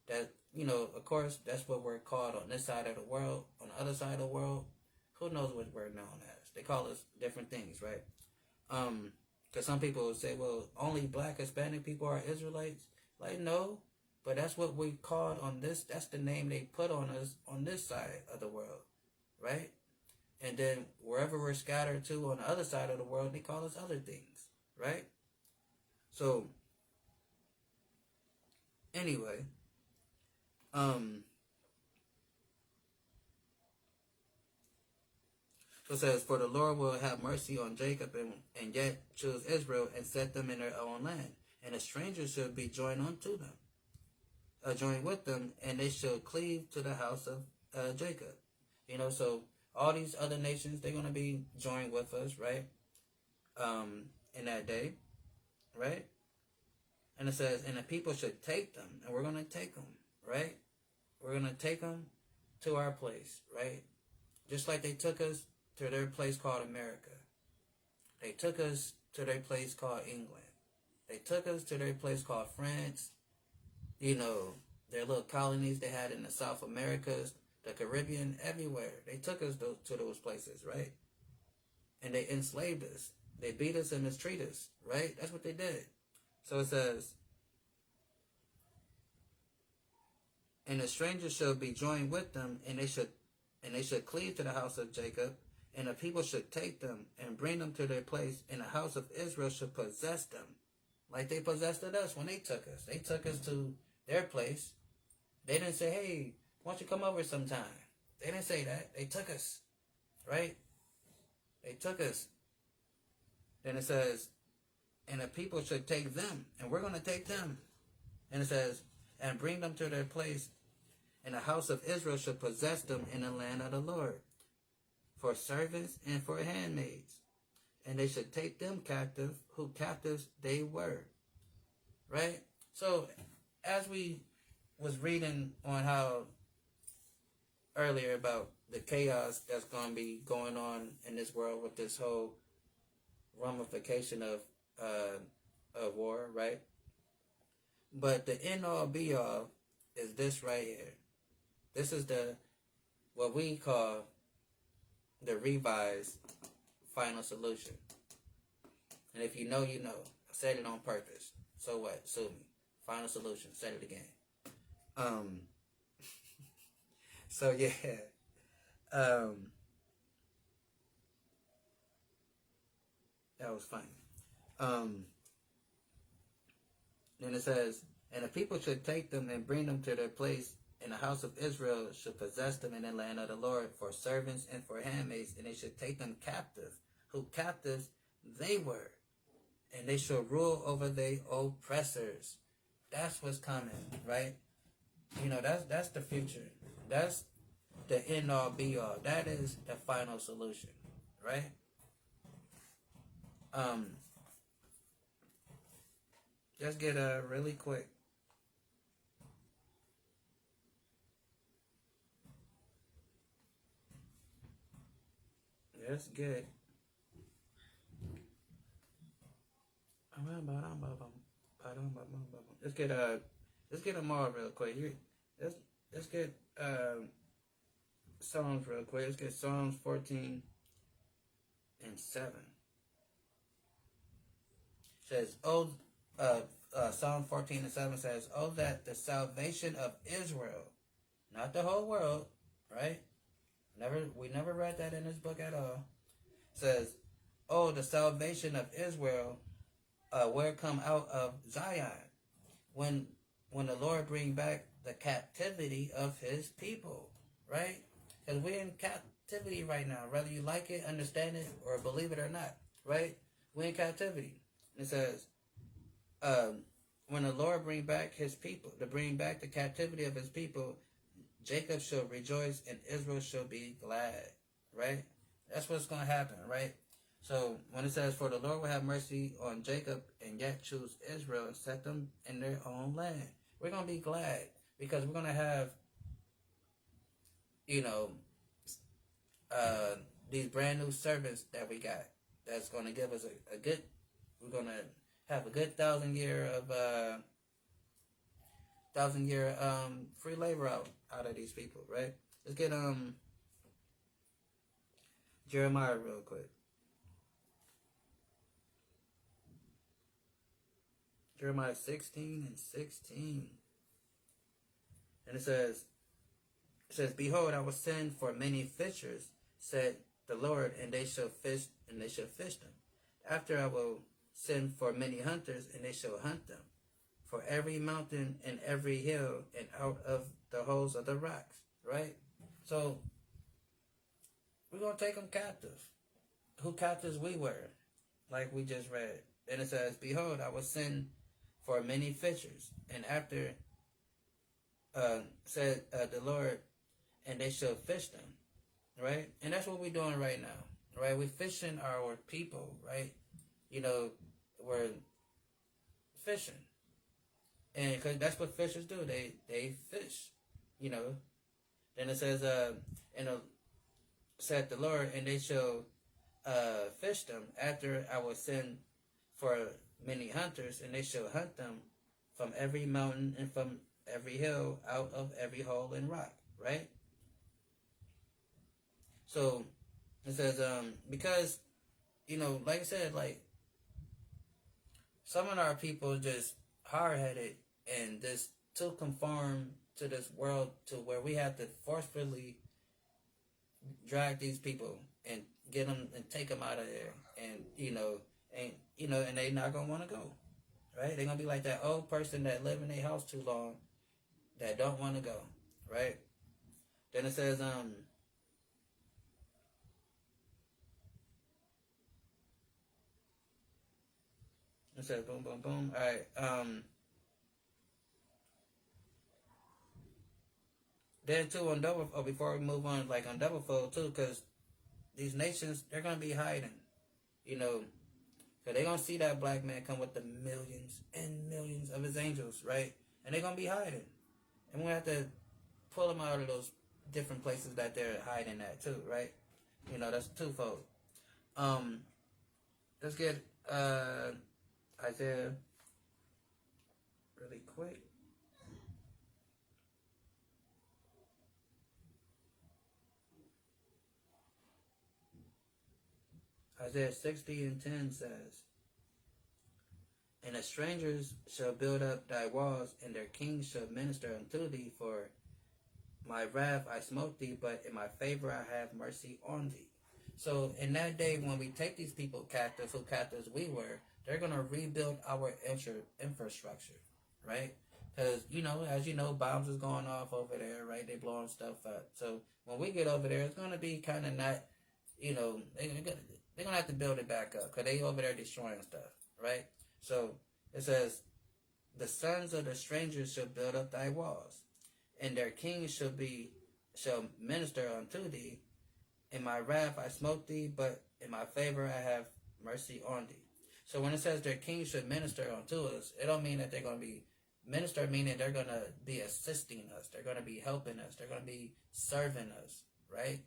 That, of course, that's what we're called on this side of the world. On the other side of the world, who knows what we're known as? They call us different things, right? Because some people will say, well, only Black, Hispanic people are Israelites. Like, no, but that's what we called on this. That's the name they put on us on this side of the world, right? And then wherever we're scattered to on the other side of the world, they call us other things, right? So, anyway, So it says, for the Lord will have mercy on Jacob and yet choose Israel and set them in their own land. And a stranger shall be joined unto them, joined with them, and they shall cleave to the house of Jacob. So all these other nations, they're going to be joined with us, right? In that day, right? And it says, and the people should take them, and we're going to take them, right? We're going to take them to our place, right? Just like they took us to their place called America. They took us to their place called England. They took us to their place called France. Their little colonies they had in the South Americas, the Caribbean, everywhere. They took us to those places, right? And they enslaved us. They beat us and mistreated us, right? That's what they did. So it says, and a stranger shall be joined with them, and they should cleave to the house of Jacob, and the people should take them and bring them to their place, and the house of Israel should possess them, like they possessed us when they took us. They took us to their place. They didn't say, hey, why don't you come over sometime? They didn't say that. They took us, right? They took us. Then it says, and the people should take them, and we're going to take them. And it says, and bring them to their place, and the house of Israel should possess them in the land of the Lord, for servants and for handmaids. And they should take them captive, who captives they were. Right? So, as we was reading on how earlier about the chaos that's going to be going on in this world with this whole ramification of war, right? But the end all be all is this right here. This is what we call the revised final solution. And if you know, you know. I said it on purpose. So what? Sue me. Final solution. Said it again. So yeah. That was funny. Then it says, and the people should take them and bring them to their place, and the house of Israel should possess them in the land of the Lord for servants and for handmaids, and they should take them captive, who captives they were, and they shall rule over their oppressors. That's what's coming, right? That's the future. That's the end all be all. That is the final solution, right? Let's get really quick. Let's get let's get them all real quick. Let's get Psalms real quick. Let's get Psalms 14 and 7. It says, Psalm 14 and 7 says, oh, that the salvation of Israel, not the whole world, right? We never read that in this book at all. It says, oh, the salvation of Israel, where come out of Zion, when the Lord bring back the captivity of his people, right? Because we're in captivity right now, whether you like it, understand it, or believe it or not, right? We're in captivity. It says, when the Lord bring back his people, to bring back the captivity of his people, Jacob shall rejoice and Israel shall be glad, right? That's what's going to happen, right? So when it says, for the Lord will have mercy on Jacob and yet choose Israel and set them in their own land, we're going to be glad because we're going to have, these brand new servants that we got that's going to give us a good, we're going to have a good 1,000 year free labor out of these people, right? Let's get Jeremiah real quick. Jeremiah 16 and 16. And it says, behold, I will send for many fishers, said the Lord, and they shall fish them. After I will send for many hunters, and they shall hunt them, for every mountain and every hill, and out of the holes of the rocks, right? So, we're gonna take them captive. Who captives we were, like we just read. And it says, "Behold, I will send for many fishers, and after said the Lord, and they shall fish them." Right, and that's what we're doing right now. Right, we're fishing our people. Right, you know, we're fishing, and because that's what fishers do. They fish. You know. Then it says, and said the Lord, and they shall fish them. After I will send for many hunters, and they shall hunt them from every mountain and from every hill, out of every hole and rock. Right. So it says, because like I said, like some of our people just hard headed and just too conform to this world to where we have to forcefully drag these people and get them and take them out of there, and and they not gonna want to go, right? They're gonna be like that old person that live in their house too long that don't want to go, right? Then it says it says boom boom boom. All right. Then too on double. Oh, before we move on, like on double fold too, because these nations they're gonna be hiding, you know, because they're gonna see that black man come with the millions and millions of his angels, right? And they're gonna be hiding, and we have to pull them out of those different places that they're hiding at too, right? That's twofold. Um, let's get Isaiah really quick. Isaiah 60:10 says, "And the strangers shall build up thy walls, and their kings shall minister unto thee. For my wrath I smote thee, but in my favor I have mercy on thee." So in that day when we take these people captive, who captives we were, they're going to rebuild our infrastructure, right? Because, as you know, bombs is going off over there, right? They blowing stuff up. So when we get over there, it's going to be kind of not, they're going to have to build it back up because they over there destroying stuff, right? So it says, "The sons of the strangers shall build up thy walls, and their kings shall minister unto thee. In my wrath I smote thee, but in my favor I have mercy on thee." So when it says their kings should minister unto us, it don't mean that they're going to be minister, meaning they're going to be assisting us. They're going to be helping us. They're going to be serving us, right?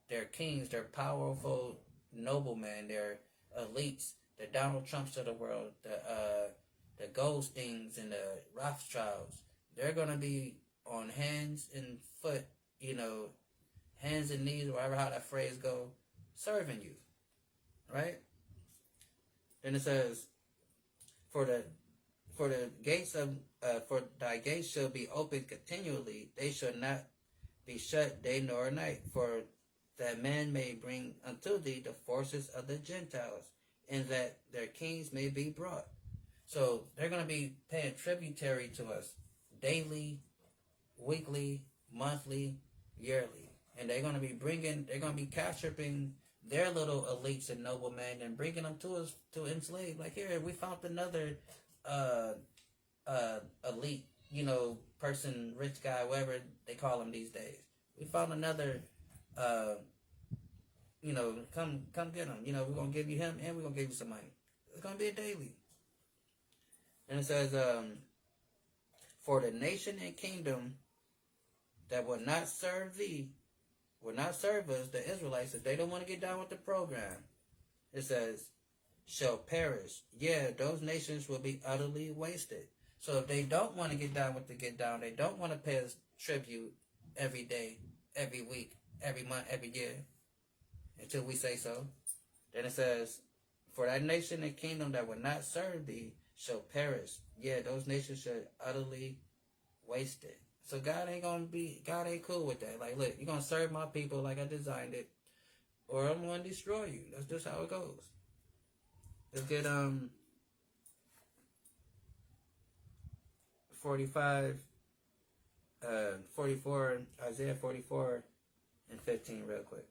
They're kings. They're powerful noblemen. They're elites. The Donald Trumps of the world, the Goldsteins and the Rothschilds. They're going to be on hands and foot, hands and knees, whatever how that phrase go, serving you, right? Then it says, for the gates of for thy gates shall be open continually; they shall not be shut day nor night. For that man may bring unto thee the forces of the Gentiles, and that their kings may be brought. So they're going to be paying tributary to us daily, weekly, monthly, yearly. And they're going to be capturing their little elites and noblemen and bringing them to us to enslave. Like, here, we found another elite, person, rich guy, whatever they call him these days. We found another, come get him. We're going to give you him and we're going to give you some money. It's going to be a daily. And it says, "For the nation and kingdom that will not serve thee, will not serve us," the Israelites, if they don't want to get down with the program, it says, "shall perish. Yeah, those nations will be utterly wasted." So if they don't want to get down with the get down, they don't want to pay us tribute every day, every week, every month, every year, until we say so. Then it says, "For that nation and kingdom that will not serve thee shall perish. Yeah, those nations shall utterly waste it." So God ain't cool with that. Like, look, you're going to serve my people like I designed it, or I'm going to destroy you. That's just how it goes. Let's get 45, 44, Isaiah 44 and 15 real quick.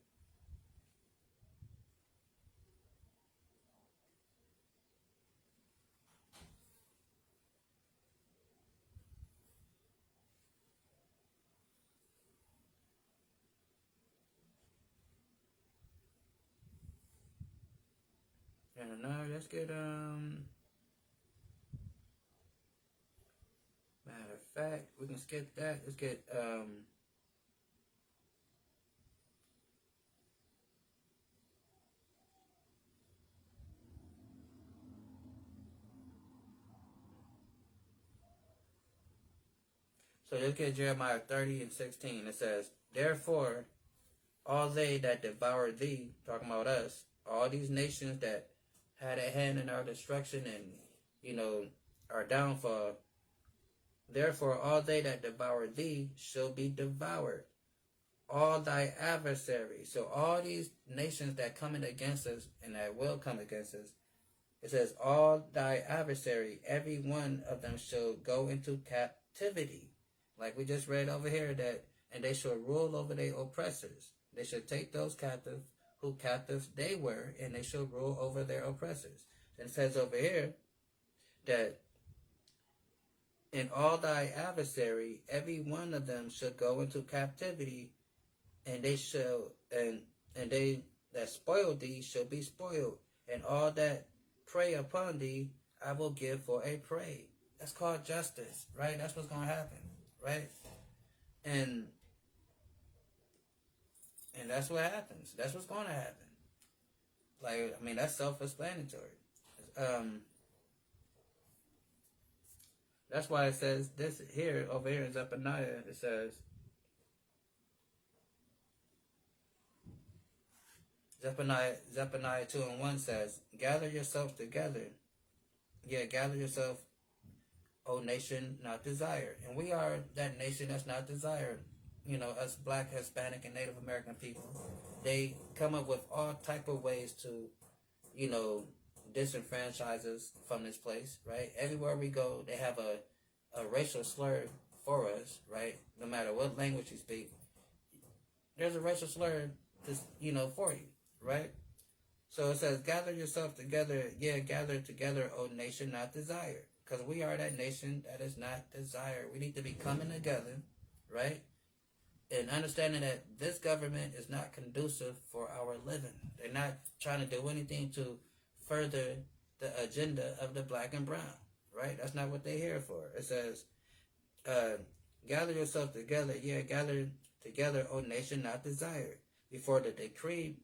And now let's get matter of fact, we can skip that. Let's get so let's get Jeremiah 30:16. It says, therefore, all they that devour thee, talking about us, all these nations that had a hand in our destruction and, our downfall, therefore all they that devour thee shall be devoured. All thy adversaries. So all these nations that coming against us and that will come against us, it says, all thy adversary, every one of them shall go into captivity. Like we just read over here that, and they shall rule over their oppressors. They shall take those captive who captives they were, and they shall rule over their oppressors. And it says over here that in all thy adversary, every one of them shall go into captivity, and they shall and they that spoil thee shall be spoiled, and all that prey upon thee I will give for a prey. That's called justice, right? That's what's gonna happen, right? And that's what happens. That's what's gonna happen. Like, I mean, that's self-explanatory. That's why it says this here, over here in Zephaniah, it says, Zephaniah 2:1 says, gather yourself together. Yeah, gather yourself, O nation not desired. And we are that nation that's not desired. Us Black, Hispanic, and Native American people, they come up with all type of ways to, disenfranchise us from this place, right? Everywhere we go, they have a racial slur for us, right? No matter what language you speak, there's a racial slur, for you, right? So it says, gather yourself together. Yeah, gather together, O nation not desired. Because we are that nation that is not desired. We need to be coming together, right? And understanding that this government is not conducive for our living. They're not trying to do anything to further the agenda of the black and brown, right? That's not what they're here for. It says, gather yourself together. Yeah, gather together, O nation not desired. Before the decree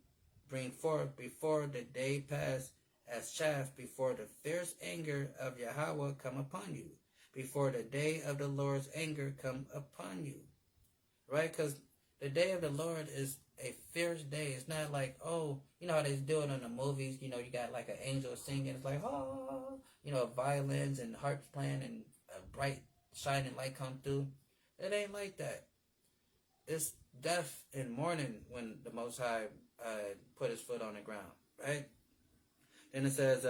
bring forth, before the day pass as chaff, before the fierce anger of Yahweh come upon you. Before the day of the Lord's anger come upon you. Right? Because the day of the Lord is a fierce day. It's not like, oh, you know how they do it in the movies. You got like an angel singing. It's like, oh, violins and harps playing and a bright shining light come through. It ain't like that. It's death and mourning when the Most High put his foot on the ground. Right? Then it says,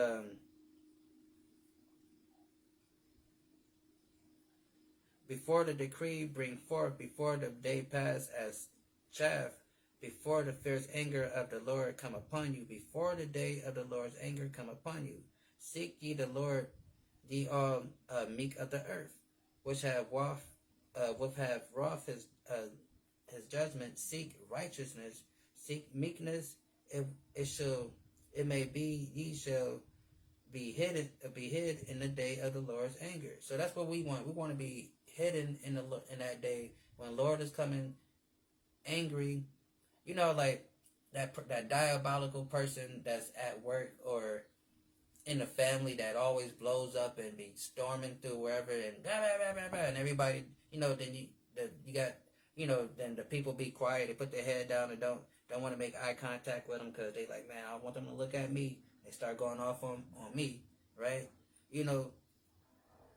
before the decree bring forth, before the day pass as chaff, before the fierce anger of the Lord come upon you, before the day of the Lord's anger come upon you, seek ye the Lord, ye all meek of the earth, which have wrought his judgment. Seek righteousness, seek meekness. It may be ye shall be hid in the day of the Lord's anger. So that's what we want. We want to be hidden in that day when Lord is coming angry. Like that diabolical person that's at work or in the family that always blows up and be storming through wherever and blah, blah, blah, blah, blah, and everybody, then you got, then the people be quiet. They put their head down and don't want to make eye contact with them because they like, man, I want them to look at me. They start going off on me, right?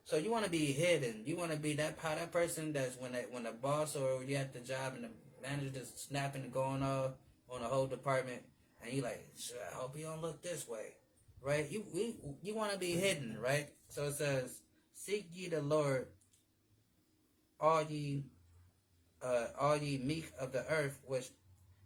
So you want to be hidden. You want to be that person that's when the boss or you at the job and the manager just snapping and going off on the whole department, and you like, I hope you don't look this way, right? You want to be hidden, right? So it says, seek ye the Lord, all ye meek of the earth, which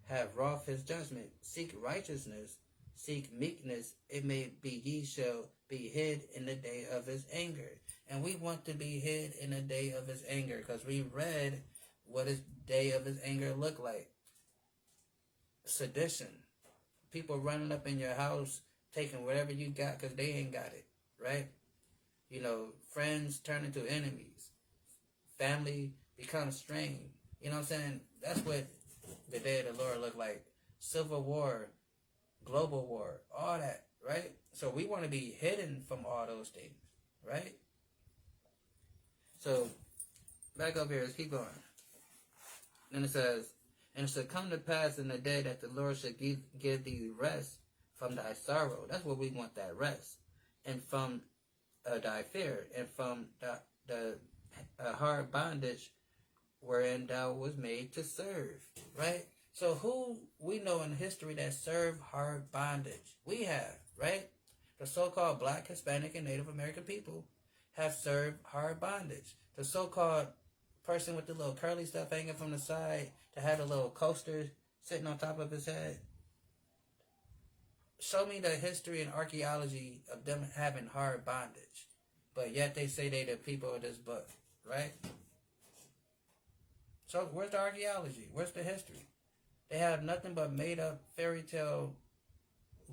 have wrought his judgment. Seek righteousness, seek meekness. It may be ye shall be hid in the day of his anger. And we want to be hid in the day of his anger because we read what his day of his anger looked like. Sedition. People running up in your house taking whatever you got because they ain't got it, right? You know, friends turn into enemies. Family becomes strained. You know what I'm saying? That's what the day of the Lord look like. Civil war, global war, all that, right? So we want to be hidden from all those things, right? So back up here, let's keep going. Then it says, and it shall come to pass in the day that the Lord shall give thee rest from thy sorrow. That's what we want, that rest. And from thy fear, and from the hard bondage wherein thou was made to serve. Right? So who we know in history that served hard bondage? We have, right? The so-called Black, Hispanic, and Native American people have served hard bondage. The so-called person with the little curly stuff hanging from the side that had a little coaster sitting on top of his head. Show me the history and archaeology of them having hard bondage. But yet they say they the people of this book, right? So where's the archaeology? Where's the history? They have nothing but made up fairy tale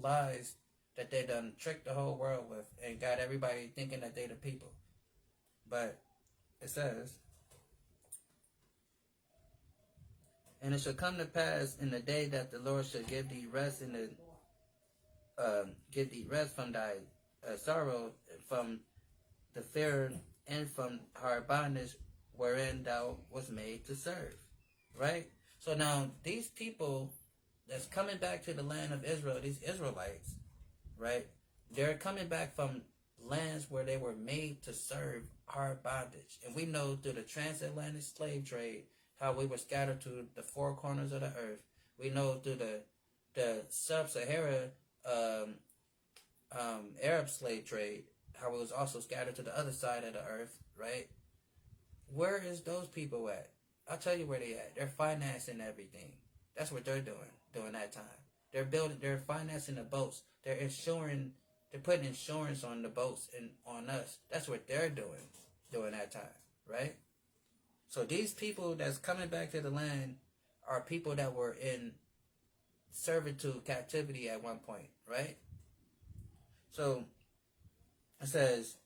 lies that they done tricked the whole world with and got everybody thinking that they the people. But it says, and it shall come to pass in the day that the Lord shall give thee rest give thee rest from thy sorrow, from the fear, and from hard bondage wherein thou was made to serve. Right? So now these people that's coming back to the land of Israel, these Israelites, right? They're coming back from lands where they were made to serve hard bondage. And we know through the transatlantic slave trade how we were scattered to the four corners of the earth. We know through the sub-Sahara Arab slave trade how it was also scattered to the other side of the earth, right? Where is those people at? I'll tell you where they at. They're financing everything. That's what they're doing during that time. They're financing the boats. They're putting insurance on the boats and on us. That's what they're doing during that time, right? So these people that's coming back to the land are people that were in servitude, captivity at one point, right? So it says,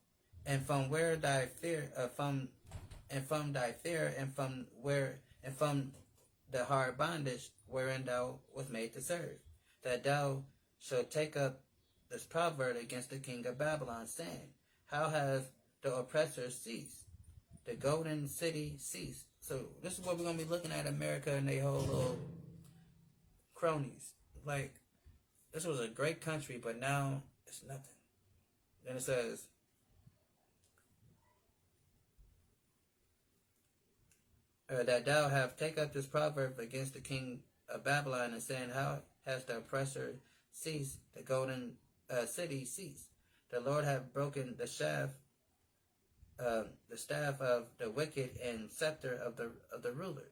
and from where thy fear, from thy fear, and from the hard bondage wherein thou was made to serve, that thou shalt take up this proverb against the king of Babylon, saying, how has the oppressor ceased? The golden city ceased. So this is what we're gonna be looking at America and they whole little cronies. Like, this was a great country, but now it's nothing. Then it says, that thou have taken up this proverb against the king of Babylon, and saying, how has the oppressor ceased? The golden city ceased. The Lord hath broken the staff of the wicked and scepter of the ruler.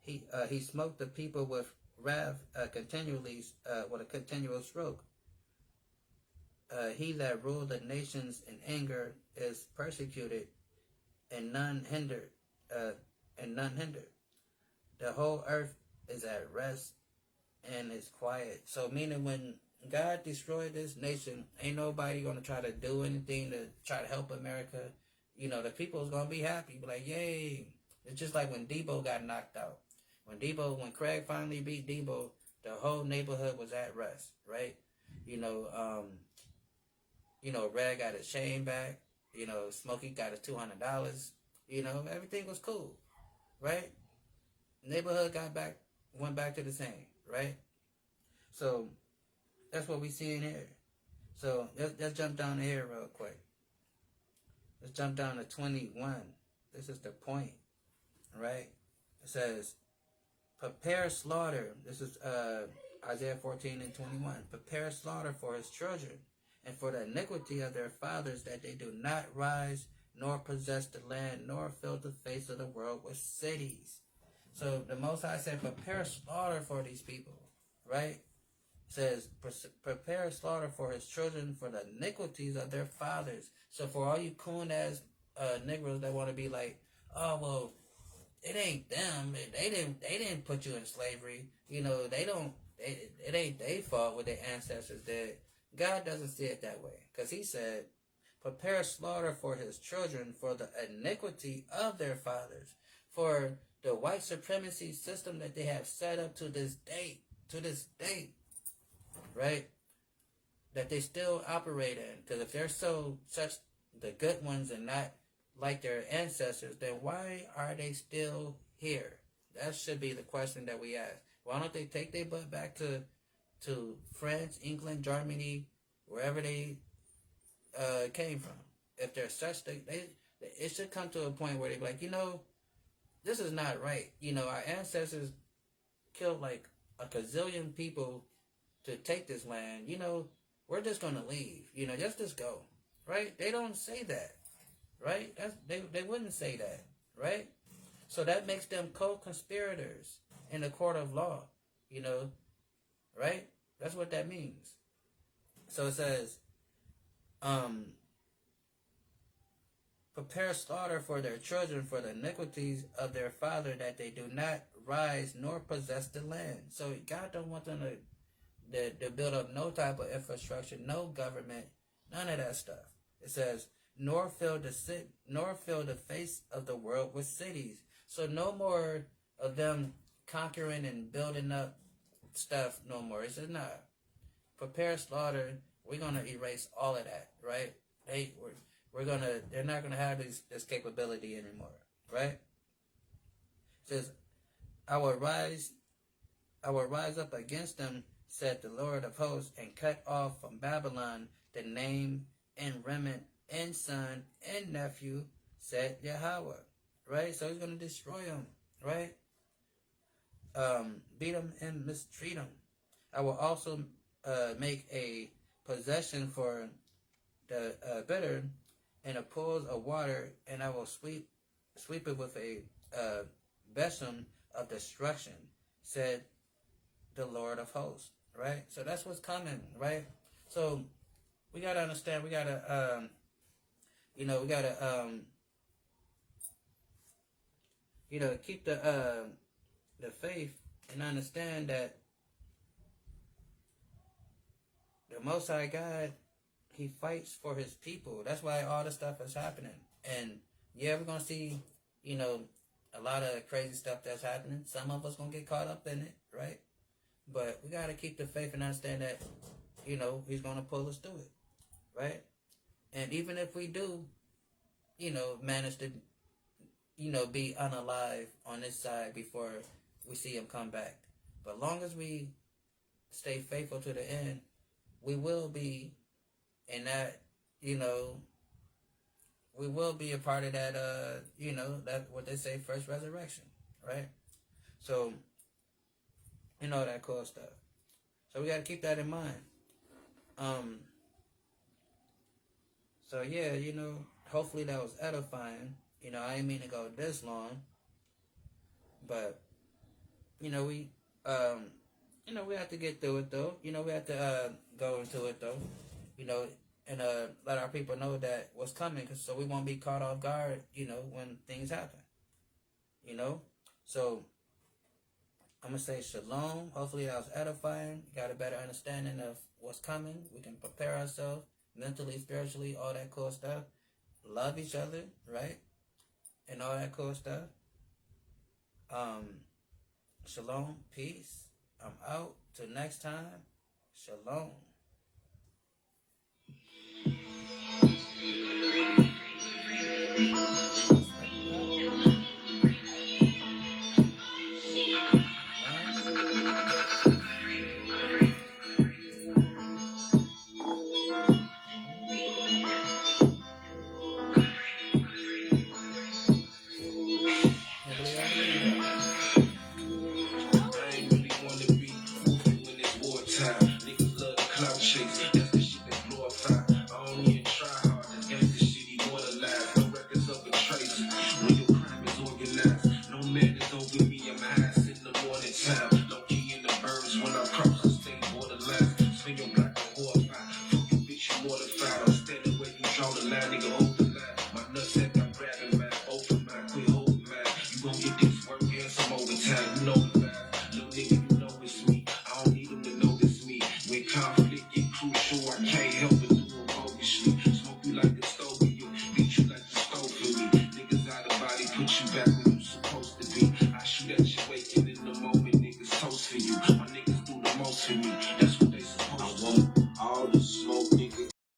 He smote the people with wrath continually, with a continual stroke. He that ruled the nations in anger is persecuted, and none hindered. The whole earth is at rest and is quiet. So meaning when God destroyed this nation, ain't nobody gonna try to do anything to try to help America. You know, the people's gonna be happy, be like, yay. It's just like when Debo got knocked out. When Craig finally beat Debo, the whole neighborhood was at rest, right? Red got his chain back. Smokey got his $200. Everything was cool, right? Neighborhood went back to the same, right? So that's what we see in here. So let's jump down to here real quick. Let's jump down to 21. This is the point, right? It says, prepare slaughter. This is Isaiah 14 and 21. Prepare slaughter for his children, and for the iniquity of their fathers, that they do not rise, nor possess the land, nor fill the face of the world with cities. So the Most High said, prepare slaughter for these people, right? It says, prepare slaughter for his children, for the iniquities of their fathers. So for all you coon-ass Negroes that want to be like, oh, well, it ain't them. They didn't put you in slavery. It ain't their fault what their ancestors did. God doesn't see it that way, because he said, prepare slaughter for his children for the iniquity of their fathers, for the white supremacy system that they have set up to this day, right? That they still operate in. Because if they're such the good ones and not like their ancestors, then why are they still here? That should be the question that we ask. Why don't they take their butt back to France, England, Germany, wherever they came from? If they're such, it should come to a point where they're like, this is not right. Our ancestors killed like a gazillion people to take this land. We're just gonna leave. Just go, right? They don't say that, right? They wouldn't say that, right? So that makes them co-conspirators in the court of law, right? That's what that means. So it says, prepare slaughter for their children for the iniquities of their father, that they do not rise nor possess the land. So God don't want them to build up no type of infrastructure, no government, none of that stuff. It says, nor fill the face of the world with cities. So no more of them conquering and building up stuff no more. It says, nah, prepare slaughter. We're going to erase all of that, right? They're not going to have this capability anymore, right? It says, I will rise up against them, said the Lord of hosts, and cut off from Babylon the name and remnant and son and nephew, said Yahweh, right? So he's going to destroy them, right? Beat them and mistreat them. I will also make a possession for the bitter and a pools of water, and I will sweep it with a besom of destruction, said the Lord of hosts, right? So that's what's coming, right? So we got to understand, we got to, keep the faith and understand that the Most High God, he fights for his people. That's why all this stuff is happening. And yeah, we're going to see, a lot of crazy stuff that's happening. Some of us going to get caught up in it, right? But we got to keep the faith and understand that, he's going to pull us through it, right? And even if we do, manage to, be unalive on this side before we see him come back. But long as we stay faithful to the end, we will be in that, we will be a part of that, that what they say, first resurrection, right? So, that cool stuff. So we got to keep that in mind. So yeah, hopefully that was edifying. I didn't mean to go this long, but we we have to get through it though. We have to go into it though. And let our people know that what's coming, so we won't be caught off guard. When things happen. So I'm gonna say shalom. Hopefully that was edifying. You got a better understanding of what's coming. We can prepare ourselves mentally, spiritually, all that cool stuff. Love each other, right? And all that cool stuff. Shalom, peace. I'm out. Till next time. Shalom. Conflict get crucial. can't help it.